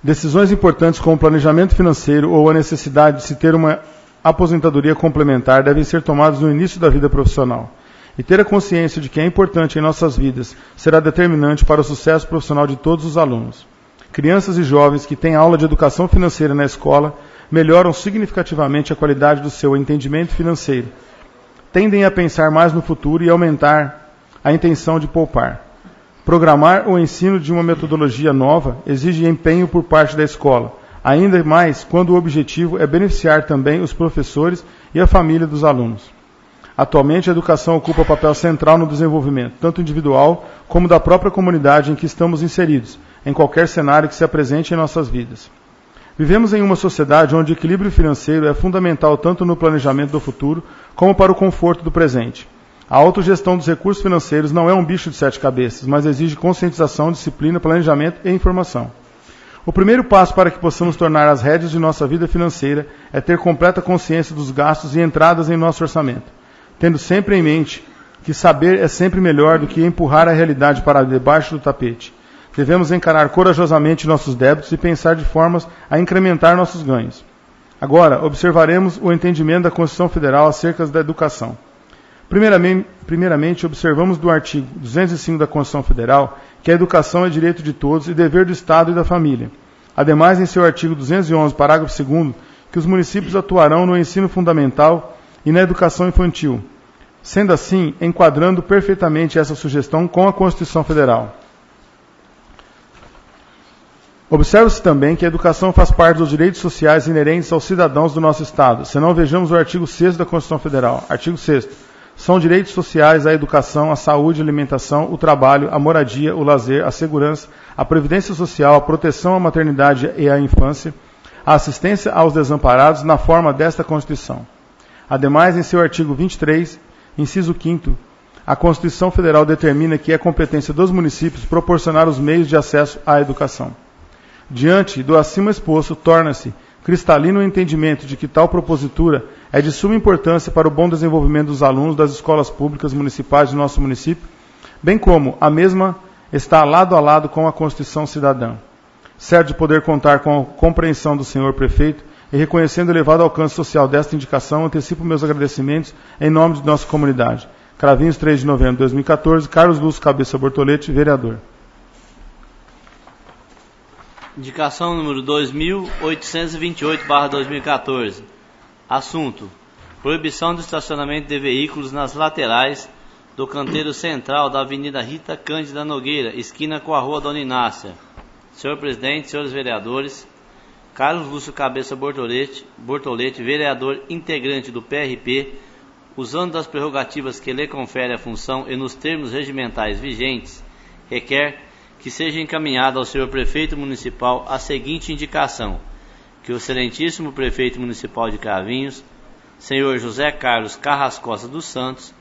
Decisões importantes como o planejamento financeiro ou a necessidade de se ter uma aposentadoria complementar devem ser tomadas no início da vida profissional. E ter a consciência de que é importante em nossas vidas será determinante para o sucesso profissional de todos os alunos. Crianças e jovens que têm aula de educação financeira na escola melhoram significativamente a qualidade do seu entendimento financeiro. Tendem a pensar mais no futuro e aumentar a intenção de poupar. Programar o ensino de uma metodologia nova exige empenho por parte da escola, ainda mais quando o objetivo é beneficiar também os professores e a família dos alunos. Atualmente, a educação ocupa papel central no desenvolvimento, tanto individual como da própria comunidade em que estamos inseridos, em qualquer cenário que se apresente em nossas vidas. Vivemos em uma sociedade onde o equilíbrio financeiro é fundamental tanto no planejamento do futuro como para o conforto do presente. A autogestão dos recursos financeiros não é um bicho de 7 cabeças, mas exige conscientização, disciplina, planejamento e informação. O primeiro passo para que possamos tornar as rédeas de nossa vida financeira é ter completa consciência dos gastos e entradas em nosso orçamento, tendo sempre em mente que saber é sempre melhor do que empurrar a realidade para debaixo do tapete. Devemos encarar corajosamente nossos débitos e pensar de formas a incrementar nossos ganhos. Agora, observaremos o entendimento da Constituição Federal acerca da educação. Primeiramente, observamos do artigo 205 da Constituição Federal que a educação é direito de todos e dever do Estado e da família. Ademais, em seu artigo 211, parágrafo 2º, que os municípios atuarão no ensino fundamental e na educação infantil, sendo assim, enquadrando perfeitamente essa sugestão com a Constituição Federal. Observa-se também que a educação faz parte dos direitos sociais inerentes aos cidadãos do nosso Estado, senão vejamos o artigo 6º da Constituição Federal. Artigo 6º. São direitos sociais a educação, a saúde, a alimentação, o trabalho, a moradia, o lazer, a segurança, a previdência social, a proteção à maternidade e à infância, a assistência aos desamparados na forma desta Constituição. Ademais, em seu artigo 23, inciso 5º, a Constituição Federal determina que é competência dos municípios proporcionar os meios de acesso à educação. Diante do acima exposto, torna-se cristalino o entendimento de que tal propositura é de suma importância para o bom desenvolvimento dos alunos das escolas públicas municipais de nosso município, bem como a mesma está lado a lado com a Constituição Cidadã. Certo de poder contar com a compreensão do senhor prefeito e reconhecendo o elevado alcance social desta indicação, antecipo meus agradecimentos em nome de nossa comunidade. Cravinhos, 3 de novembro de 2014, Carlos Lúcio Cabeça Bortolete, vereador. Indicação número 2828/2014. Assunto: proibição do estacionamento de veículos nas laterais do canteiro central da Avenida Rita Cândida Nogueira, esquina com a Rua Dona Inácia. Senhor presidente, senhores vereadores, Carlos Lúcio Cabeça Bortolete, vereador integrante do PRP, usando das prerrogativas que lhe confere a função e nos termos regimentais vigentes, requer que seja encaminhada ao senhor prefeito municipal a seguinte indicação: que o excelentíssimo prefeito municipal de Cravinhos, senhor José Carlos Carrascosa dos Santos,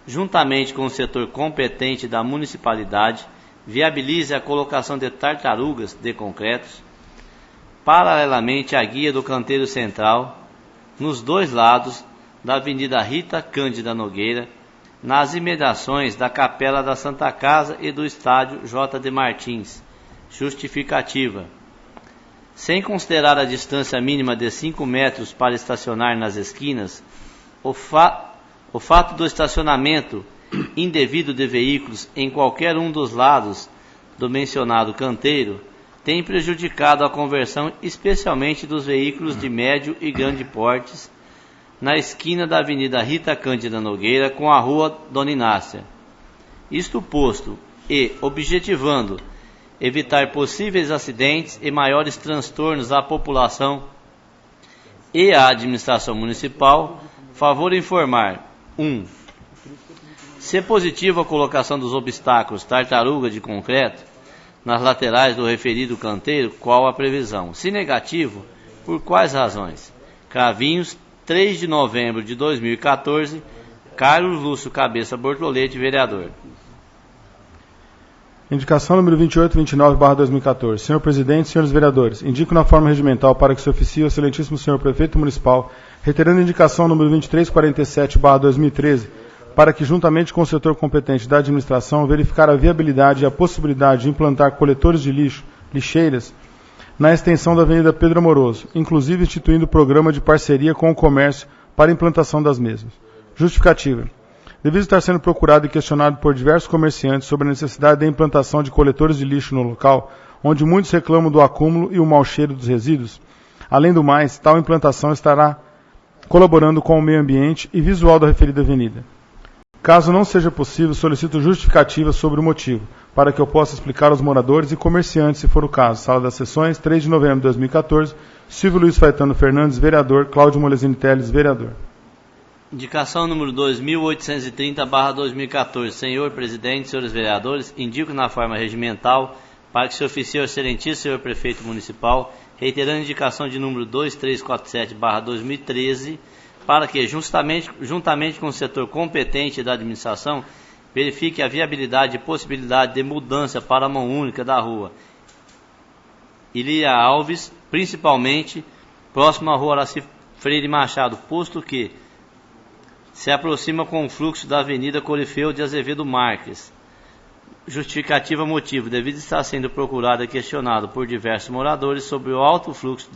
juntamente com o setor competente da municipalidade, viabilize a colocação de tartarugas de concretos, paralelamente à guia do canteiro central, nos dois lados da Avenida Rita Cândida Nogueira, nas imediações da Capela da Santa Casa e do Estádio J.D. Martins. Justificativa: sem considerar a distância mínima de 5 metros para estacionar nas esquinas, o fato do estacionamento indevido de veículos em qualquer um dos lados do mencionado canteiro tem prejudicado a conversão, especialmente dos veículos de médio e grande portes, na esquina da Avenida Rita Cândida Nogueira com a Rua Dona Inácia. Isto posto e objetivando evitar possíveis acidentes e maiores transtornos à população e à administração municipal, favor informar: 1. Se positiva a colocação dos obstáculos tartaruga de concreto nas laterais do referido canteiro, qual a previsão? Se negativo, por quais razões? Cravinhos, 3 de novembro de 2014, Carlos Lúcio Cabeça Bortolete, vereador. Indicação número 2829/2014. Senhor Presidente, senhores vereadores, indico na forma regimental para que se oficie o excelentíssimo senhor Prefeito Municipal, reiterando a indicação número 2347/2013, para que, juntamente com o setor competente da administração, verificar a viabilidade e a possibilidade de implantar coletores de lixo, lixeiras, na extensão da Avenida Pedro Amoroso, inclusive instituindo programa de parceria com o comércio para a implantação das mesmas. Justificativa. Devido estar sendo procurado e questionado por diversos comerciantes sobre a necessidade da implantação de coletores de lixo no local, onde muitos reclamam do acúmulo e o mau cheiro dos resíduos, além do mais, tal implantação estará colaborando com o meio ambiente e visual da referida avenida. Caso não seja possível, solicito justificativa sobre o motivo, para que eu possa explicar aos moradores e comerciantes, se for o caso. Sala das Sessões, 3 de novembro de 2014, Silvio Luiz Faetano Fernandes, vereador, Cláudio Molesini Teles, vereador. Indicação número 2830/2014. Senhor Presidente, senhores vereadores, indico na forma regimental para que se oficie ao excelentíssimo senhor Prefeito Municipal, reiterando a indicação de número 2347/2013, para que, juntamente com o setor competente da administração, verifique a viabilidade e possibilidade de mudança para a mão única da rua Ilíria Alves, principalmente próximo à rua Horácio Freire Machado, posto que se aproxima com o fluxo da Avenida Corifeu de Azevedo Marques. Justificativa motivo, devido estar sendo procurado e questionado por diversos moradores sobre o alto fluxo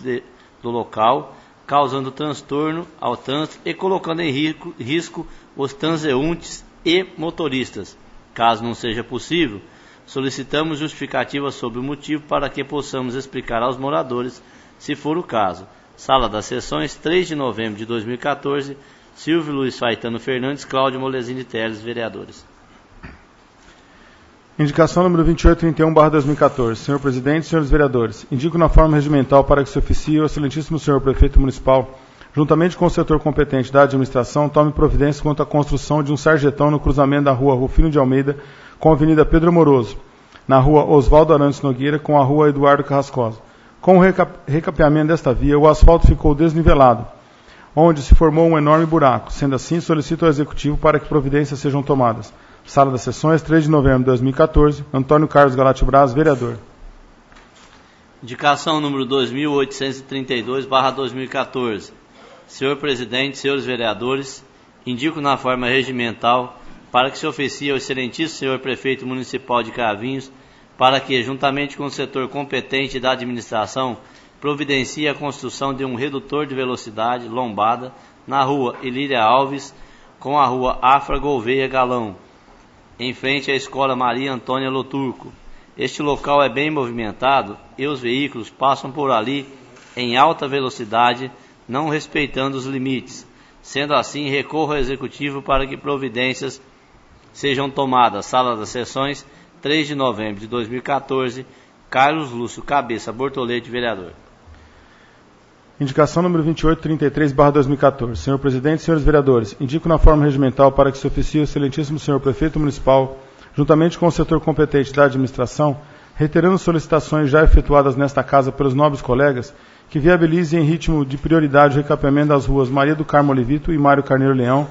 do local, causando transtorno ao trânsito e colocando em risco os transeuntes e motoristas. Caso não seja possível, solicitamos justificativa sobre o motivo para que possamos explicar aos moradores, se for o caso. Sala das Sessões, 3 de novembro de 2014, Silvio Luiz Faetano Fernandes, Cláudio Molesini Teles, vereadores. Indicação número 2831/2014. Senhor Presidente, senhores vereadores, indico na forma regimental para que se oficie o excelentíssimo senhor Prefeito Municipal, juntamente com o setor competente da administração, tome providência quanto à construção de um sarjetão no cruzamento da rua Rufino de Almeida com a Avenida Pedro Amoroso, na rua Oswaldo Arantes Nogueira com a rua Eduardo Carrascosa. Com o recapeamento desta via, o asfalto ficou desnivelado, onde se formou um enorme buraco. Sendo assim, solicito ao Executivo para que providências sejam tomadas. Sala das Sessões, 3 de novembro de 2014, Antônio Carlos Galati Braz, vereador. Indicação número 2832/2014. Senhor Presidente, senhores vereadores, indico na forma regimental para que se oficie ao excelentíssimo senhor Prefeito Municipal de Cravinhos, para que, juntamente com o setor competente da administração, providencie a construção de um redutor de velocidade lombada na rua Ilíria Alves com a rua Afra Gouveia Galão, em frente à Escola Maria Antônia Loturco. Este local é bem movimentado e os veículos passam por ali em alta velocidade, não respeitando os limites. Sendo assim, recorro ao Executivo para que providências sejam tomadas. Sala das Sessões, 3 de novembro de 2014, Carlos Lúcio Cabeça Bortolete, vereador. Indicação número 2833/2014. Senhor Presidente, senhores vereadores, indico na forma regimental para que se oficie o excelentíssimo senhor Prefeito Municipal, juntamente com o setor competente da administração, reiterando solicitações já efetuadas nesta casa pelos nobres colegas, que viabilizem em ritmo de prioridade o recapeamento das ruas Maria do Carmo Olivito e Mário Carneiro Leão,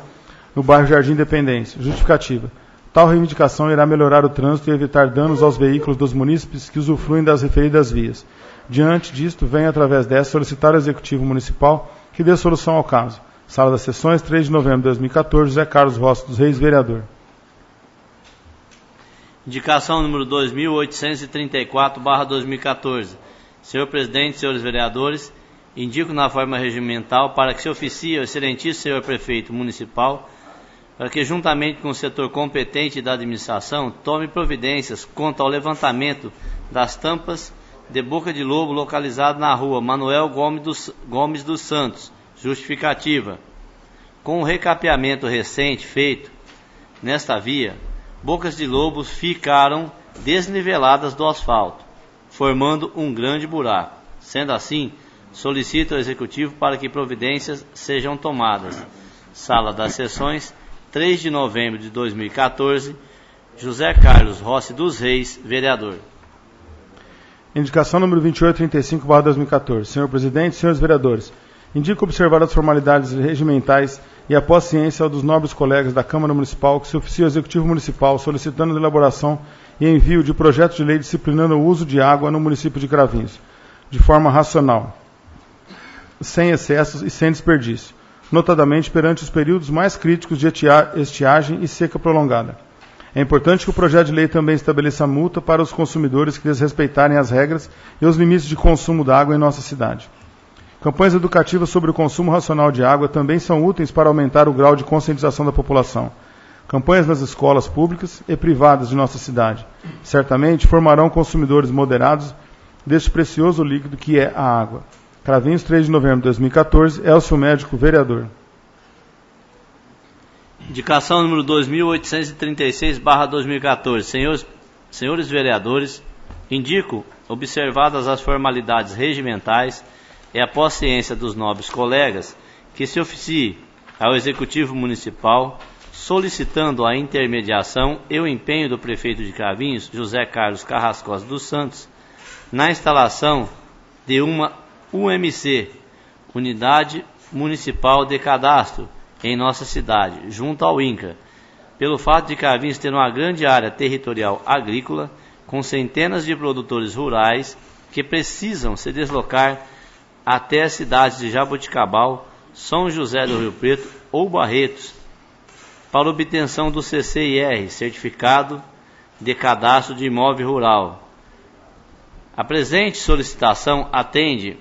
no bairro Jardim Independência. Justificativa. Tal reivindicação irá melhorar o trânsito e evitar danos aos veículos dos munícipes que usufruem das referidas vias. Diante disto, venho, através dessa, solicitar ao Executivo Municipal que dê solução ao caso. Sala das Sessões, 3 de novembro de 2014, José Carlos Rossi dos Reis, vereador. Indicação número 2834/2014. Senhor Presidente, senhores vereadores, indico na forma regimental para que se oficie ao excelentíssimo senhor Prefeito Municipal, para que, juntamente com o setor competente da administração, tome providências quanto ao levantamento das tampas de boca de lobo localizado na rua Manuel Gomes dos Santos. Justificativa. Com o recapeamento recente feito nesta via, bocas de lobos ficaram desniveladas do asfalto, formando um grande buraco. Sendo assim, solicito ao Executivo para que providências sejam tomadas. Sala das Sessões, 3 de novembro de 2014, José Carlos Rossi dos Reis, vereador. Indicação número 2835/2014. Senhor Presidente, senhores vereadores, indico observar as formalidades regimentais e após ciência dos nobres colegas da Câmara Municipal que se oficie ao Executivo Municipal solicitando a elaboração e envio de projeto de lei disciplinando o uso de água no município de Cravinhos, de forma racional, sem excessos e sem desperdício, notadamente perante os períodos mais críticos de estiagem e seca prolongada. É importante que o projeto de lei também estabeleça multa para os consumidores que desrespeitarem as regras e os limites de consumo da água em nossa cidade. Campanhas educativas sobre o consumo racional de água também são úteis para aumentar o grau de conscientização da população. Campanhas nas escolas públicas e privadas de nossa cidade certamente formarão consumidores moderados deste precioso líquido que é a água. Cravinhos, 3 de novembro de 2014, Elcio Médico, vereador. Indicação número 2836/2014. Senhores vereadores, indico, observadas as formalidades regimentais, e após ciência dos nobres colegas, que se oficie ao Executivo Municipal, solicitando a intermediação e o empenho do prefeito de Cravinhos, José Carlos Carrascosa dos Santos, na instalação de uma UMC, Unidade Municipal de Cadastro, em nossa cidade, junto ao INCRA, pelo fato de Cravinhos ter uma grande área territorial agrícola, com centenas de produtores rurais que precisam se deslocar até as cidades de Jaboticabal, São José do Rio Preto ou Barretos, para obtenção do CCIR, Certificado de Cadastro de Imóvel Rural. A presente solicitação atende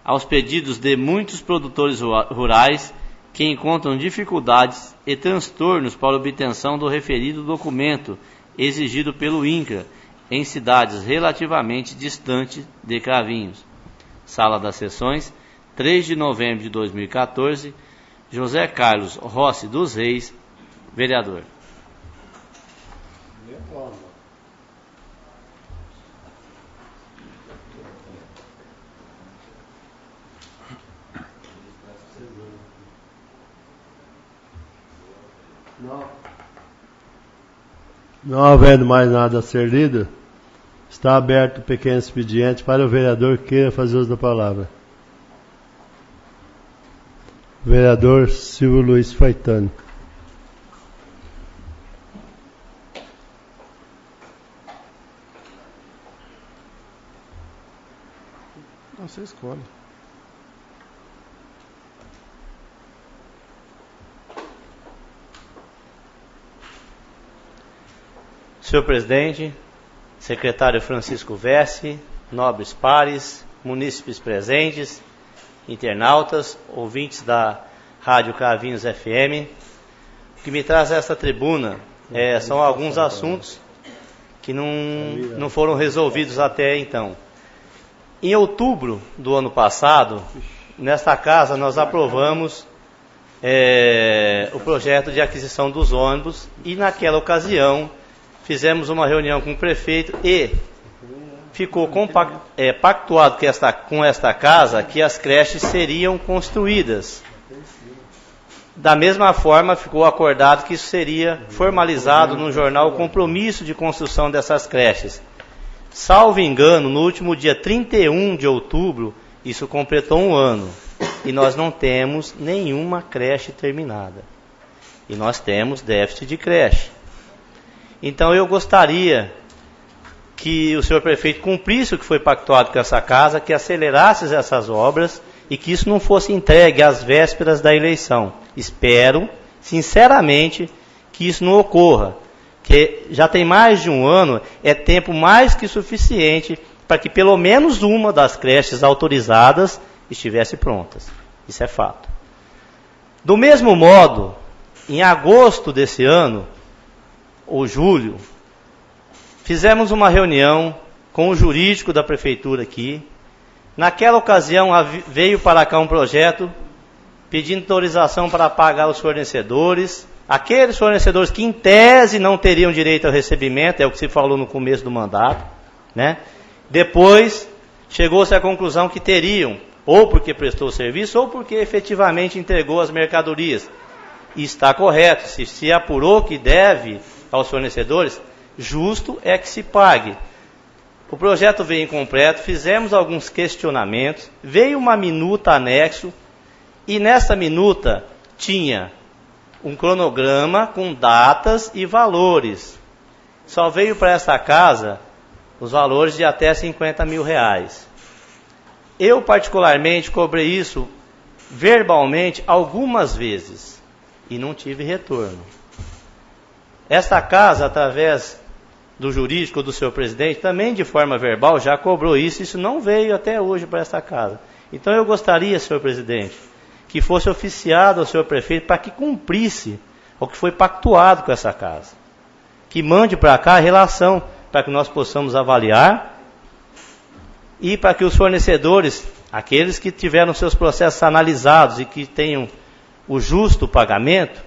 aos pedidos de muitos produtores rurais que encontram dificuldades e transtornos para obtenção do referido documento exigido pelo INCRA em cidades relativamente distantes de Cravinhos. Sala das Sessões, 3 de novembro de 2014, José Carlos Rossi dos Reis, vereador. Não havendo mais nada a ser lido, está aberto o pequeno expediente para o vereador que queira fazer uso da palavra. Vereador Silvio Luiz Faitani. Você escolhe. Senhor presidente, secretário Francisco Vessi, nobres pares, munícipes presentes, internautas, ouvintes da Rádio Cravinhos FM, o que me traz a esta tribuna são alguns assuntos que não foram resolvidos até então. Em outubro do ano passado, nesta casa nós aprovamos o projeto de aquisição dos ônibus e naquela ocasião fizemos uma reunião com o prefeito e ficou pactuado com esta casa que as creches seriam construídas. Da mesma forma, ficou acordado que isso seria formalizado no jornal o compromisso de construção dessas creches. Salvo engano, no último dia 31 de outubro, isso completou um ano. E nós não temos nenhuma creche terminada. E nós temos déficit de creche. Então eu gostaria que o senhor prefeito cumprisse o que foi pactuado com essa casa, que acelerasse essas obras e que isso não fosse entregue às vésperas da eleição. Espero, sinceramente, que isso não ocorra, que já tem mais de um ano, é tempo mais que suficiente para que pelo menos uma das creches autorizadas estivesse prontas. Isso é fato. Do mesmo modo, em agosto desse ano, ou julho, fizemos uma reunião com o jurídico da prefeitura aqui. Naquela ocasião veio para cá um projeto pedindo autorização para pagar os fornecedores, aqueles fornecedores que em tese não teriam direito ao recebimento, é o que se falou no começo do mandato, né? Depois chegou-se à conclusão que teriam, ou porque prestou o serviço, ou porque efetivamente entregou as mercadorias. E está correto, se apurou que deve aos fornecedores, justo é que se pague. O projeto veio incompleto, fizemos alguns questionamentos, veio uma minuta anexo, e nessa minuta tinha um cronograma com datas e valores. só veio para essa casa os valores de até R$50 mil. Eu, particularmente, cobrei isso verbalmente algumas vezes e não tive retorno. Esta casa, através do jurídico do seu presidente, também de forma verbal, já cobrou isso não veio até hoje para esta casa. Então eu gostaria, senhor presidente, que fosse oficiado ao senhor prefeito para que cumprisse o que foi pactuado com essa casa. Que mande para cá a relação, para que nós possamos avaliar e para que os fornecedores, aqueles que tiveram seus processos analisados e que tenham o justo pagamento,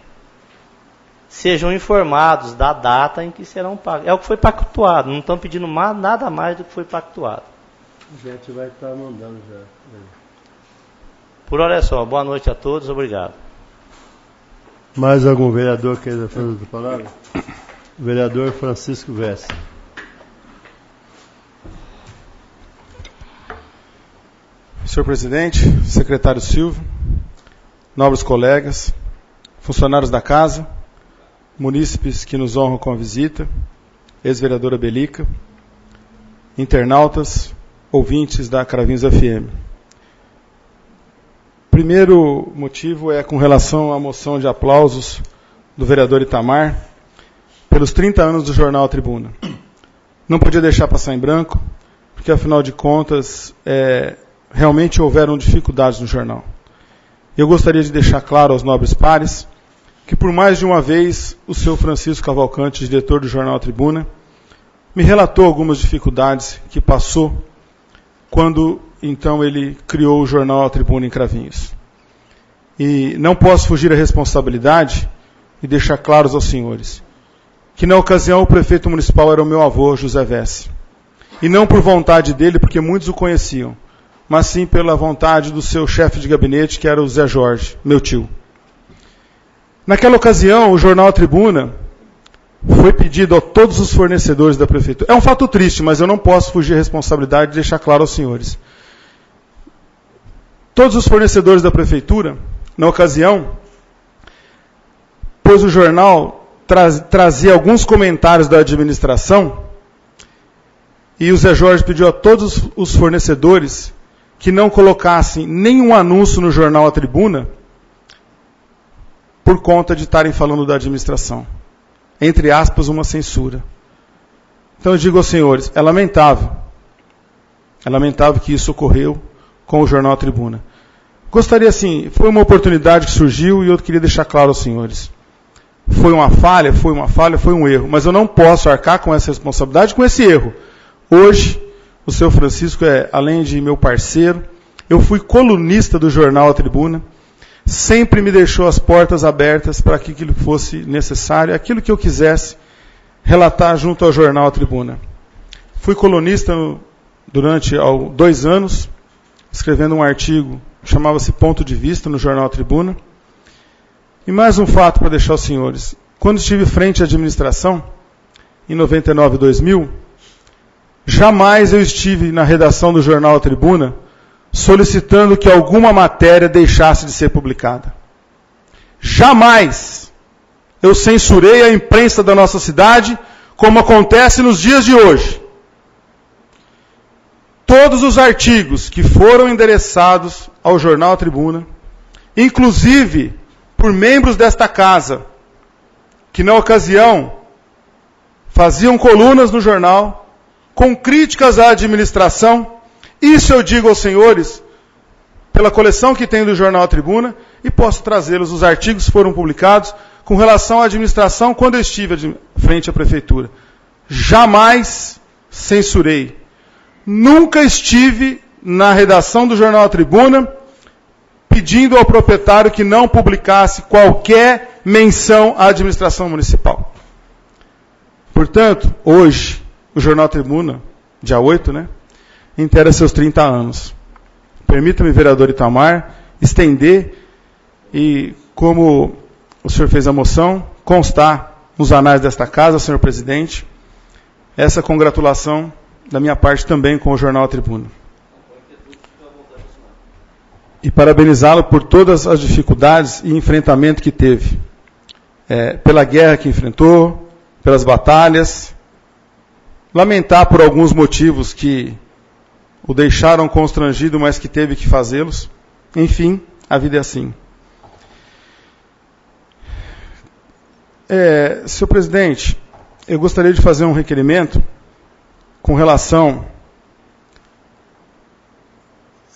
sejam informados da data em que serão pagos. É o que foi pactuado, não estão pedindo nada mais do que foi pactuado. A gente vai estar mandando já. Por hora é só. Boa noite a todos, obrigado. Mais algum vereador queira fazer a palavra? Vereador Francisco Vessa. Senhor presidente, secretário Silvio, nobres colegas, funcionários da casa, munícipes que nos honram com a visita, ex-vereadora Belica, internautas, ouvintes da Cravinhos FM. Primeiro motivo é com relação à moção de aplausos do vereador Itamar pelos 30 anos do jornal A Tribuna. Não podia deixar passar em branco, porque afinal de contas, realmente houveram dificuldades no jornal. Eu gostaria de deixar claro aos nobres pares que por mais de uma vez o senhor Francisco Cavalcante, diretor do jornal A Tribuna, me relatou algumas dificuldades que passou quando então ele criou o jornal A Tribuna em Cravinhos. E não posso fugir à responsabilidade e deixar claros aos senhores que na ocasião o prefeito municipal era o meu avô, José Vesse. E não por vontade dele, porque muitos o conheciam, mas sim pela vontade do seu chefe de gabinete, que era o Zé Jorge, meu tio. Naquela ocasião, o jornal A Tribuna foi pedido a todos os fornecedores da prefeitura. É um fato triste, mas eu não posso fugir à responsabilidade de deixar claro aos senhores. Todos os fornecedores da prefeitura, na ocasião, pois o jornal trazia alguns comentários da administração, e o Zé Jorge pediu a todos os fornecedores que não colocassem nenhum anúncio no jornal A Tribuna por conta de estarem falando da administração. Entre aspas, uma censura. Então eu digo aos senhores, é lamentável que isso ocorreu com o jornal A Tribuna. Gostaria assim, foi uma oportunidade que surgiu e eu queria deixar claro aos senhores. Foi uma falha, foi um erro, mas eu não posso arcar com essa responsabilidade, com esse erro. Hoje, o seu Francisco além de meu parceiro, eu fui colunista do jornal A Tribuna, sempre me deixou as portas abertas para que aquilo fosse necessário, aquilo que eu quisesse relatar junto ao jornal A Tribuna. Fui colunista durante 2 anos, escrevendo um artigo que chamava-se Ponto de Vista no jornal A Tribuna. E mais um fato para deixar os senhores. Quando estive frente à administração, em 99 e 2000, jamais eu estive na redação do jornal A Tribuna solicitando que alguma matéria deixasse de ser publicada. Jamais eu censurei a imprensa da nossa cidade, como acontece nos dias de hoje. Todos os artigos que foram endereçados ao jornal A Tribuna, inclusive por membros desta casa, que na ocasião faziam colunas no jornal, com críticas à administração. Isso eu digo aos senhores, pela coleção que tenho do jornal A Tribuna, e posso trazê-los. Os artigos foram publicados com relação à administração quando eu estive frente à prefeitura. Jamais censurei. Nunca estive na redação do jornal A Tribuna pedindo ao proprietário que não publicasse qualquer menção à administração municipal. Portanto, hoje, o jornal A Tribuna, dia 8, inteira seus 30 anos. Permita-me, vereador Itamar, estender e, como o senhor fez a moção, constar nos anais desta casa, senhor presidente, essa congratulação da minha parte também com o jornal A Tribuna. E parabenizá-lo por todas as dificuldades e enfrentamento que teve. Pela guerra que enfrentou, pelas batalhas, lamentar por alguns motivos que o deixaram constrangido, mas que teve que fazê-los. Enfim, a vida é assim. Senhor presidente, eu gostaria de fazer um requerimento com relação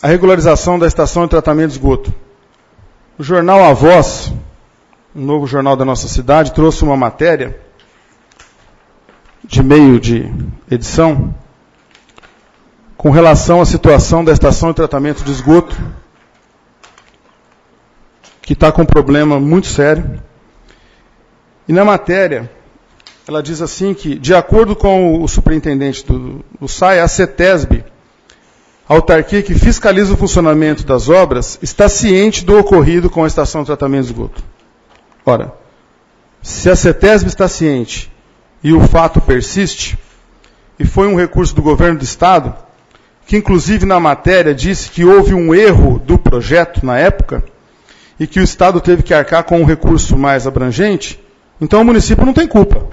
à regularização da estação de tratamento de esgoto. O jornal A Voz, um novo jornal da nossa cidade, trouxe uma matéria de meio de edição com relação à situação da estação de tratamento de esgoto, que está com um problema muito sério. E na matéria, ela diz assim que, de acordo com o superintendente do SAI, a CETESB, a autarquia que fiscaliza o funcionamento das obras, está ciente do ocorrido com a estação de tratamento de esgoto. Ora, se a CETESB está ciente e o fato persiste, e foi um recurso do governo do Estado, que inclusive na matéria disse que houve um erro do projeto na época, e que o Estado teve que arcar com um recurso mais abrangente, então o município não tem culpa.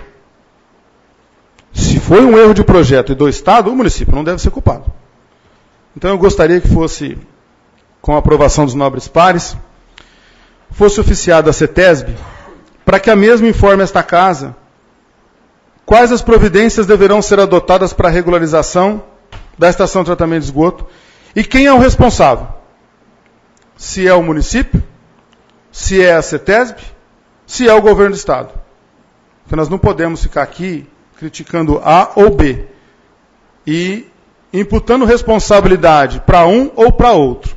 Se foi um erro de projeto e do Estado, o município não deve ser culpado. Então eu gostaria que fosse, com a aprovação dos nobres pares, fosse oficiada a CETESB, para que a mesma informe esta casa quais as providências deverão ser adotadas para a regularização da estação de tratamento de esgoto e quem é o responsável. Se é o município, se é a CETESB, se é o governo do Estado. Porque nós não podemos ficar aqui criticando A ou B e imputando responsabilidade para um ou para outro.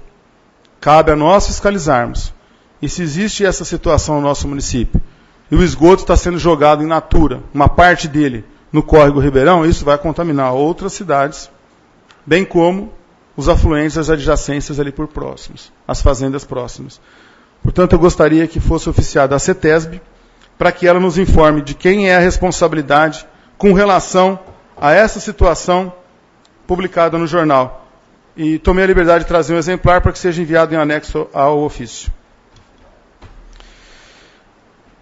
Cabe a nós fiscalizarmos. E se existe essa situação no nosso município, e o esgoto está sendo jogado em natura, uma parte dele no córrego Ribeirão, isso vai contaminar outras cidades, bem como os afluentes, as adjacências ali por próximos, as fazendas próximas. Portanto, eu gostaria que fosse oficiada a CETESB, para que ela nos informe de quem é a responsabilidade com relação a essa situação publicada no jornal. E tomei a liberdade de trazer um exemplar para que seja enviado em anexo ao ofício.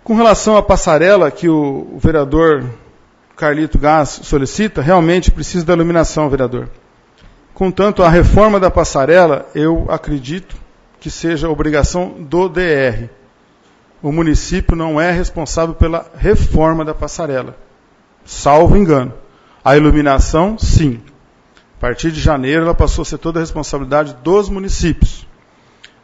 Com relação à passarela que o vereador Carlito Gás solicita, realmente precisa da iluminação, vereador. Contanto, a reforma da passarela, eu acredito que seja obrigação do DR. O município não é responsável pela reforma da passarela, salvo engano. A iluminação, sim. A partir de janeiro, ela passou a ser toda a responsabilidade dos municípios.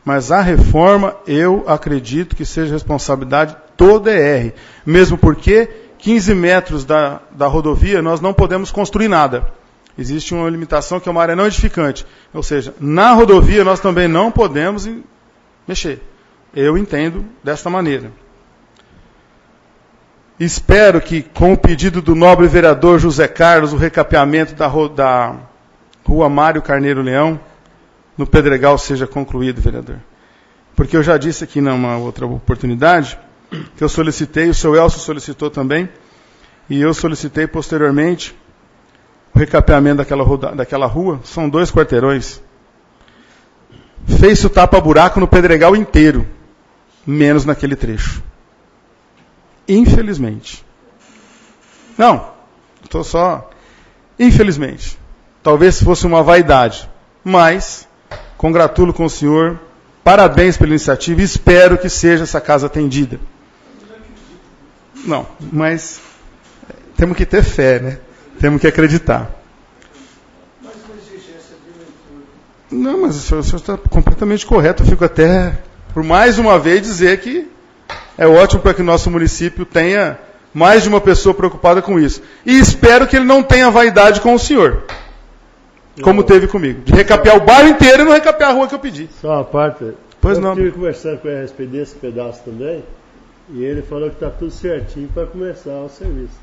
Mas a reforma, eu acredito que seja responsabilidade do DR. Mesmo porque 15 metros da rodovia nós não podemos construir nada. Existe uma limitação que é uma área não edificante. Ou seja, na rodovia nós também não podemos mexer. Eu entendo desta maneira. Espero que, com o pedido do nobre vereador José Carlos, o recapeamento da Rua Mário Carneiro Leão, no Pedregal, seja concluído, vereador. Porque eu já disse aqui numa outra oportunidade, que eu solicitei, o seu Elcio solicitou também, e eu solicitei posteriormente o recapeamento daquela rua. São 2 quarteirões. Fez-se o tapa-buraco no Pedregal inteiro, menos naquele trecho. Infelizmente. Não, estou só... Infelizmente. Talvez fosse uma vaidade, mas congratulo com o senhor, parabéns pela iniciativa e espero que seja essa casa atendida. Não, mas temos que ter fé, né? Temos que acreditar. Não, mas o senhor está completamente correto. Eu fico até, por mais uma vez, dizer que é ótimo para que o nosso município tenha mais de uma pessoa preocupada com isso. E espero que ele não tenha vaidade com o senhor, como teve comigo. De recapear o bairro inteiro e não recapear a rua que eu pedi. Só uma parte. Pois não. Eu estive conversando com o RSP desse pedaço também, e ele falou que está tudo certinho para começar o serviço.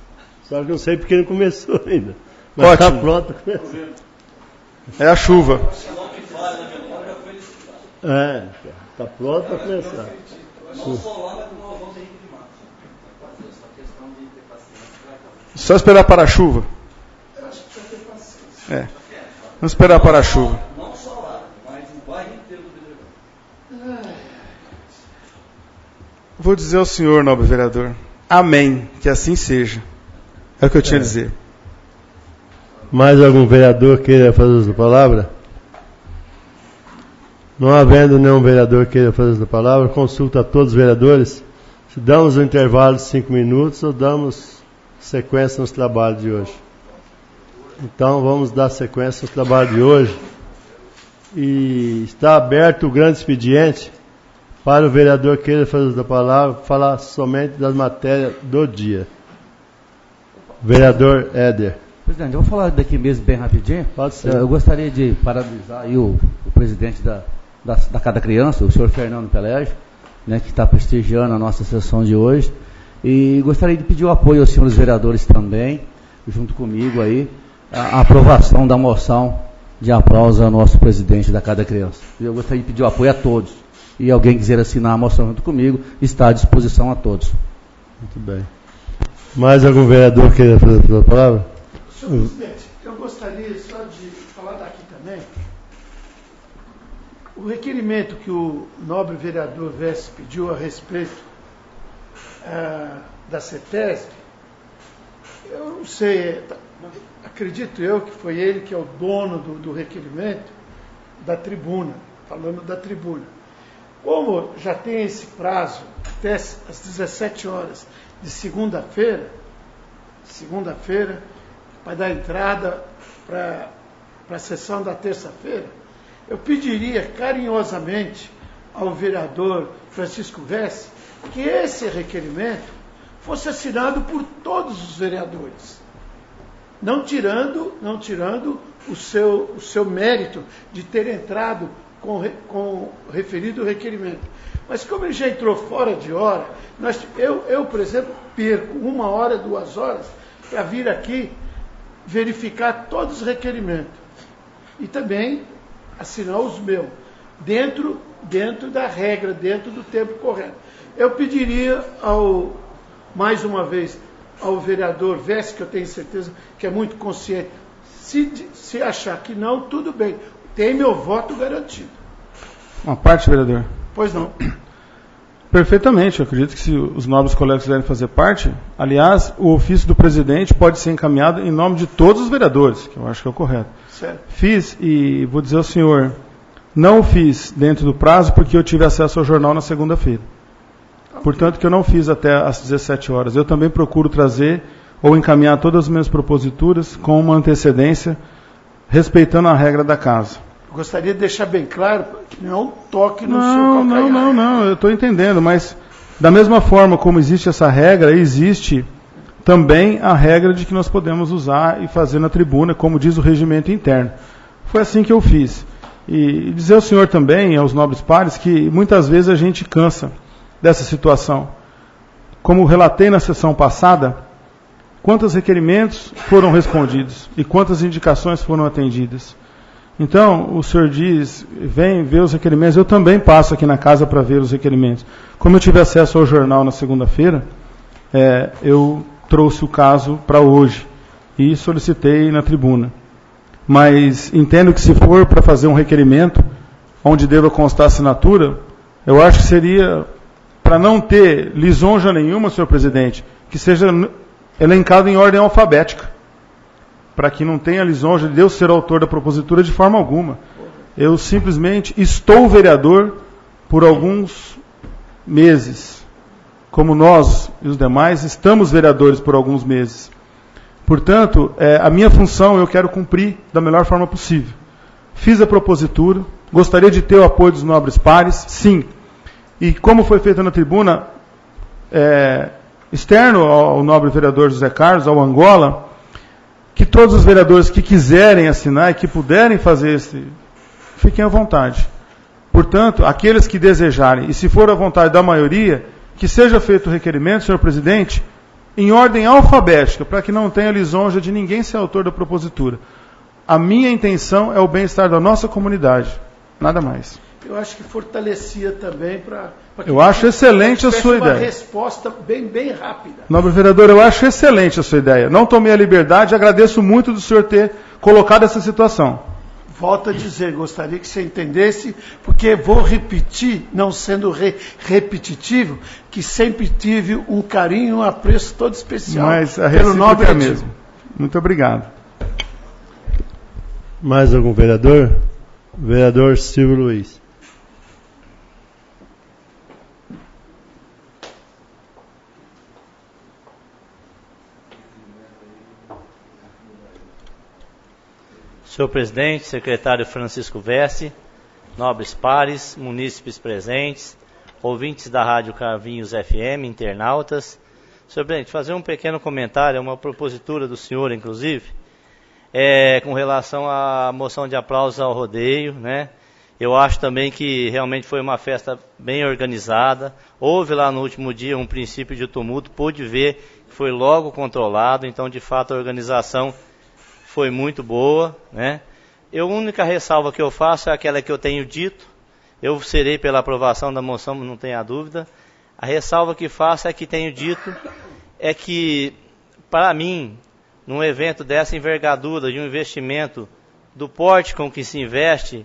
Só que não sei porque não começou ainda. Mas está pronto para começar. É a chuva. Está pronto para começar. Só esperar para a chuva. Vamos esperar para a chuva. Não só lá, mas o bairro inteiro do Pedregal. Vou dizer ao senhor, nobre vereador, amém, que assim seja. É o que eu tinha a dizer. Mais algum vereador queira fazer uso da palavra? Não havendo nenhum vereador queira fazer uso da palavra, consulta a todos os vereadores. Se damos um intervalo de 5 minutos ou damos sequência nos trabalhos de hoje. Então vamos dar sequência no trabalho de hoje. E está aberto o grande expediente para o vereador que queira fazer uso da palavra, falar somente das matérias do dia. Vereador Éder. Presidente, eu vou falar daqui mesmo bem rapidinho. Pode ser. Eu gostaria de parabenizar aí o presidente da Cada Criança, o senhor Fernando Pelégio, né, que está prestigiando a nossa sessão de hoje. E gostaria de pedir o apoio aos senhores vereadores também, junto comigo aí, a aprovação da moção de aplauso ao nosso presidente da Cada Criança. Eu gostaria de pedir o apoio a todos. E alguém quiser assinar a moção junto comigo, está à disposição a todos. Muito bem. Mais algum vereador queira fazer a palavra? Senhor presidente, eu gostaria só de falar daqui também. O requerimento que o nobre vereador Vesse pediu a respeito da CETESB, eu não sei, acredito eu que foi ele que é o dono do requerimento da tribuna, falando da tribuna. Como já tem esse prazo até às 17 horas de segunda-feira, para dar entrada para a sessão da terça-feira, eu pediria carinhosamente ao vereador Francisco Vesse que esse requerimento fosse assinado por todos os vereadores, não tirando o seu mérito de ter entrado com o referido requerimento. Mas como ele já entrou fora de hora, eu, por exemplo, perco 1 hora, 2 horas para vir aqui verificar todos os requerimentos e também assinar os meus, dentro da regra, dentro do tempo correto. Eu pediria mais uma vez, ao vereador Vesse, que eu tenho certeza que é muito consciente, se achar que não, tudo bem, tem meu voto garantido. Uma parte, vereador? Pois não. Perfeitamente, eu acredito que se os nobres colegas quiserem fazer parte, aliás, o ofício do presidente pode ser encaminhado em nome de todos os vereadores, que eu acho que é o correto. Certo. Fiz, e vou dizer ao senhor, não o fiz dentro do prazo porque eu tive acesso ao jornal na segunda-feira. Portanto, que eu não fiz até às 17 horas. Eu também procuro trazer ou encaminhar todas as minhas proposituras com uma antecedência, respeitando a regra da casa. Gostaria de deixar bem claro que não toque no seu calcanhar. Não, eu estou entendendo, mas da mesma forma como existe essa regra, existe também a regra de que nós podemos usar e fazer na tribuna, como diz o regimento interno. Foi assim que eu fiz. E dizer ao senhor também, aos nobres pares, que muitas vezes a gente cansa dessa situação. Como relatei na sessão passada, quantos requerimentos foram respondidos e quantas indicações foram atendidas. Então, o senhor diz, vem ver os requerimentos, eu também passo aqui na casa para ver os requerimentos. Como eu tive acesso ao jornal na segunda-feira, eu trouxe o caso para hoje e solicitei na tribuna. Mas entendo que se for para fazer um requerimento, onde deva constar assinatura, eu acho que seria, para não ter lisonja nenhuma, senhor presidente, que seja elencado em ordem alfabética, para que não tenha lisonja de eu ser autor da propositura de forma alguma. Eu simplesmente estou vereador por alguns meses, como nós e os demais estamos vereadores por alguns meses. Portanto, a minha função eu quero cumprir da melhor forma possível. Fiz a propositura, gostaria de ter o apoio dos nobres pares, sim. E como foi feito na tribuna, externo ao nobre vereador José Carlos, ao Angola, que todos os vereadores que quiserem assinar e que puderem fazer fiquem à vontade. Portanto, aqueles que desejarem, e se for à vontade da maioria, que seja feito o requerimento, senhor presidente, em ordem alfabética, para que não tenha lisonja de ninguém ser autor da propositura. A minha intenção é o bem-estar da nossa comunidade, nada mais. Eu acho que fortalecia também para que eu acho excelente a sua ideia. Uma resposta bem rápida. Nobre vereador, eu acho excelente a sua ideia. Não tomei a liberdade, agradeço muito do senhor ter colocado essa situação. Volto a dizer, gostaria que você entendesse, porque vou repetir, não sendo repetitivo, que sempre tive um carinho, um apreço todo especial. Mas a pelo recíproca nobre é mesmo. Muito obrigado. Mais algum vereador? Vereador Silvio Luiz. Senhor presidente, secretário Francisco Vessi, nobres pares, munícipes presentes, ouvintes da Rádio Cravinhos FM, internautas. Senhor presidente, fazer um pequeno comentário, uma propositura do senhor, inclusive, com relação à moção de aplausos ao rodeio, né? Eu acho também que realmente foi uma festa bem organizada. Houve lá no último dia um princípio de tumulto, pude ver que foi logo controlado, então de fato a organização foi muito boa, né? A única ressalva que eu faço é aquela que eu tenho dito. Eu serei pela aprovação da moção, não tenha dúvida. A ressalva que faço é que tenho dito é que, para mim, num evento dessa envergadura, de um investimento do porte com que se investe,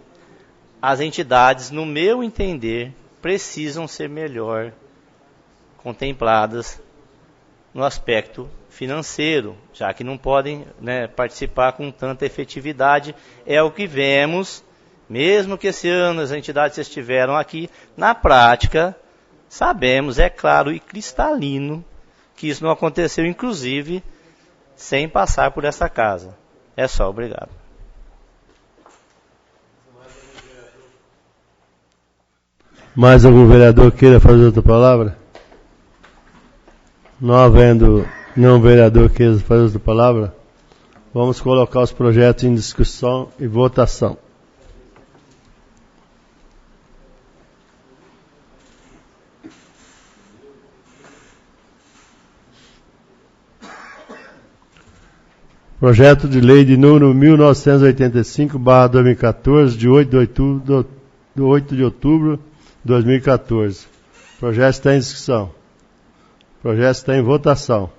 as entidades, no meu entender, precisam ser melhor contempladas no aspecto financeiro, já que não podem, né, participar com tanta efetividade. É o que vemos, mesmo que esse ano as entidades estiveram aqui, na prática, sabemos, é claro e cristalino, que isso não aconteceu, inclusive, sem passar por essa casa. É só, obrigado. Mais algum vereador queira fazer outra palavra? Não havendo nenhum vereador queira fazer outra palavra, vamos colocar os projetos em discussão e votação. Projeto de lei de número 1985/2014, de 8 de outubro de 2014. O projeto está em discussão. O projeto está em votação.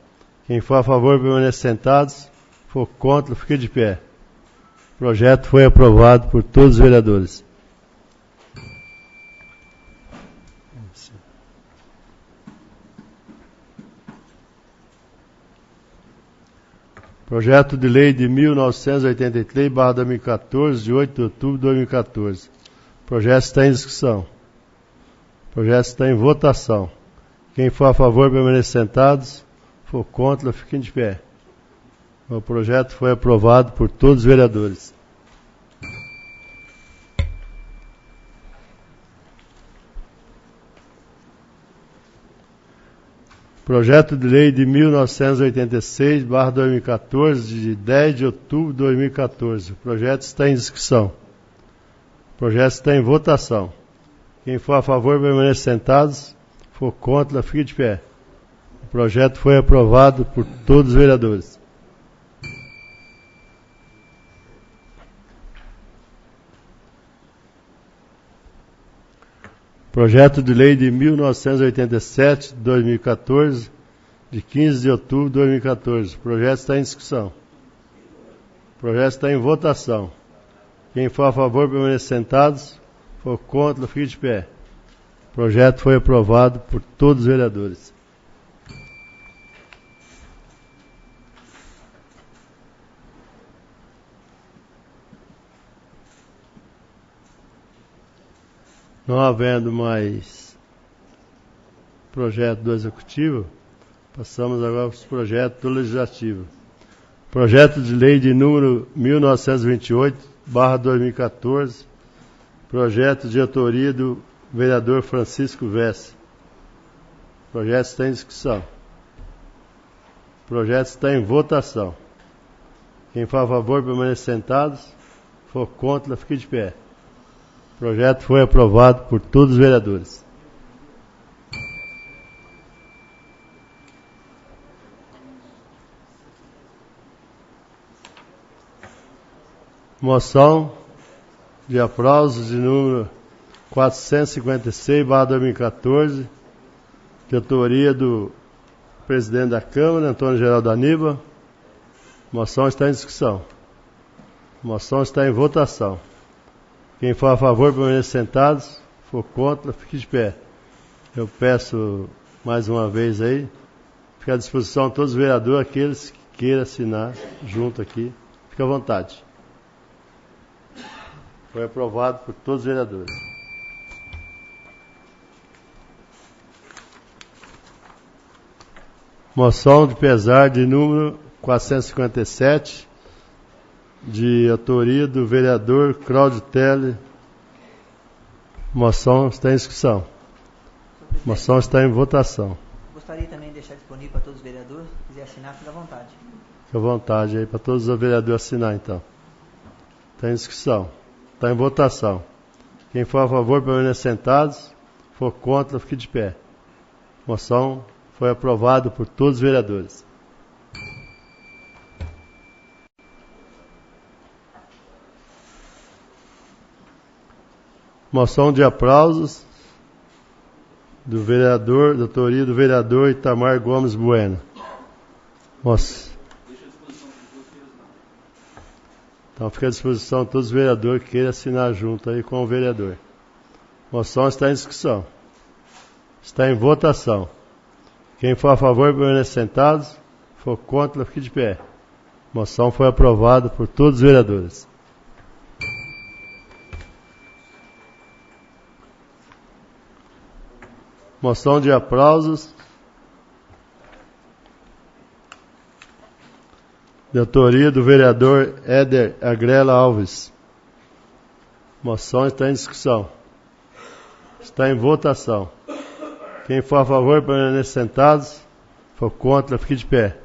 Quem for a favor, permaneça sentados. For contra, fique de pé. O projeto foi aprovado por todos os vereadores. Projeto de lei de 1983/2014, de 8 de outubro de 2014. O projeto está em discussão. O projeto está em votação. Quem for a favor, permaneça sentados. For contra, fiquem de pé. O projeto foi aprovado por todos os vereadores. Projeto de lei de 1986/2014, de 10 de outubro de 2014. O projeto está em discussão. O projeto está em votação. Quem for a favor, permaneça sentados. For contra, fique de pé. O projeto foi aprovado por todos os vereadores. Projeto de lei de 1987/2014, de 15 de outubro de 2014. O projeto está em discussão. O projeto está em votação. Quem for a favor, permaneça sentados. For contra, fique de pé. O projeto foi aprovado por todos os vereadores. Não havendo mais projeto do Executivo, passamos agora para os projetos do Legislativo. Projeto de lei de número 1928/2014, projeto de autoria do vereador Francisco Vessi. O projeto está em discussão. O projeto está em votação. Quem for a favor, permaneça sentados. For contra, fique de pé. O projeto foi aprovado por todos os vereadores. Moção de aplausos de número 456/2014, de autoria do presidente da Câmara, Antônio Geraldo Aníbal. Moção está em discussão. Moção está em votação. Quem for a favor, permaneça sentados. For contra, fique de pé. Eu peço mais uma vez aí, fica à disposição de todos os vereadores, aqueles que queiram assinar junto aqui. Fique à vontade. Foi aprovado por todos os vereadores. Moção de pesar de número 457, de autoria do vereador Cláudio Teles. Moção está em discussão. Moção está em votação. Gostaria também de deixar disponível para todos os vereadores, se quiser assinar, fica à vontade. Fica à vontade aí para todos os vereadores assinar, então. Está em discussão. Está em votação. Quem for a favor, permaneça sentados. For contra, fique de pé. Moção foi aprovada por todos os vereadores. Moção de aplausos do vereador, da autoria do vereador Itamar Gomes Bueno. Então fica à disposição todos os vereadores que queiram assinar junto aí com o vereador. Moção está em discussão. Está em votação. Quem for a favor, permaneça sentados. For contra, fique de pé. Moção foi aprovada por todos os vereadores. Moção de aplausos de autoria do vereador Éder Agrela Alves. Moção está em discussão. Está em votação. Quem for a favor, permaneça sentados. For contra, fique de pé.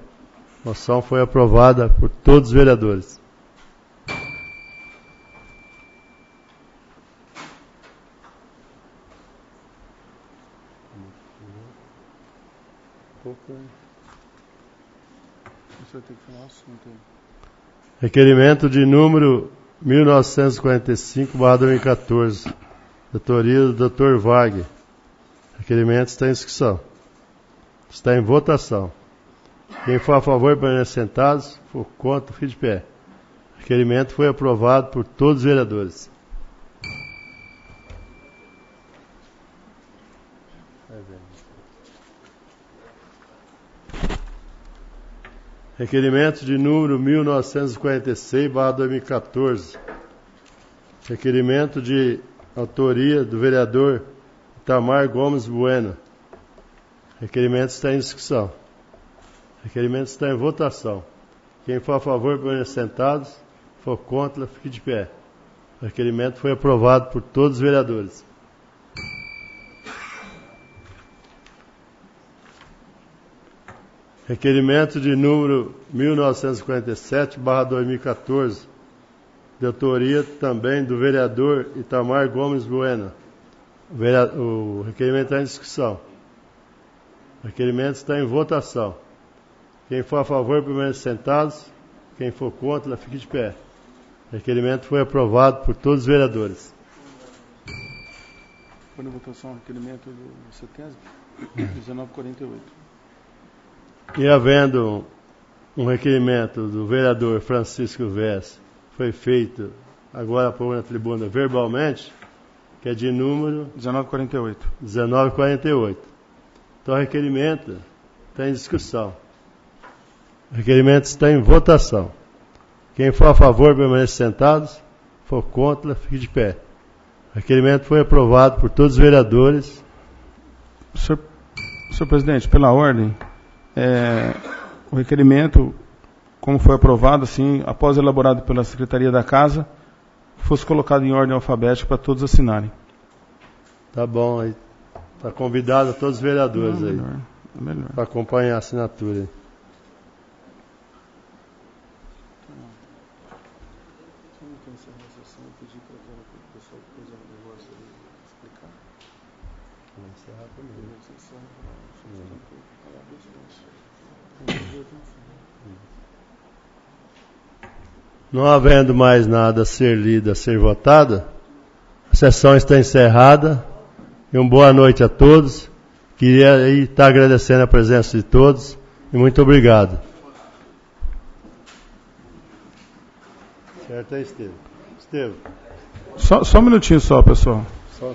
Moção foi aprovada por todos os vereadores. Requerimento de número 1945/2014, autoria do Dr. Wagner. Requerimento está em discussão. Está em votação. Quem for a favor, permaneça sentados. For contra, fique de pé. Requerimento foi aprovado por todos os vereadores. Requerimento de número 1946/2014. Requerimento de autoria do vereador Itamar Gomes Bueno. Requerimento está em discussão. Requerimento está em votação. Quem for a favor, permaneça sentados. For contra, fique de pé. O requerimento foi aprovado por todos os vereadores. Requerimento de número 1947/2014, de autoria também do vereador Itamar Gomes Bueno. O requerimento está em discussão. O requerimento está em votação. Quem for a favor, permaneça sentados. Quem for contra, fique de pé. O requerimento foi aprovado por todos os vereadores. Foi na votação o requerimento do CETESB, 1948. E havendo um requerimento do vereador Francisco Vess, foi feito agora há pouco na tribuna verbalmente, que é de número 1948. Então o requerimento está em discussão. O requerimento está em votação. Quem for a favor, permaneça sentados. For contra, fique de pé. O requerimento foi aprovado por todos os vereadores. Senhor presidente, pela ordem, o requerimento, como foi aprovado, assim, após elaborado pela Secretaria da Casa, fosse colocado em ordem alfabética para todos assinarem. Tá bom, aí está convidado a todos os vereadores aí melhor. para acompanhar a assinatura. Aí. Não havendo mais nada a ser lido, a ser votado, a sessão está encerrada. E uma boa noite a todos. Queria aí estar agradecendo a presença de todos e muito obrigado. Certo, é Estevam. Só um minutinho só, pessoal. Só.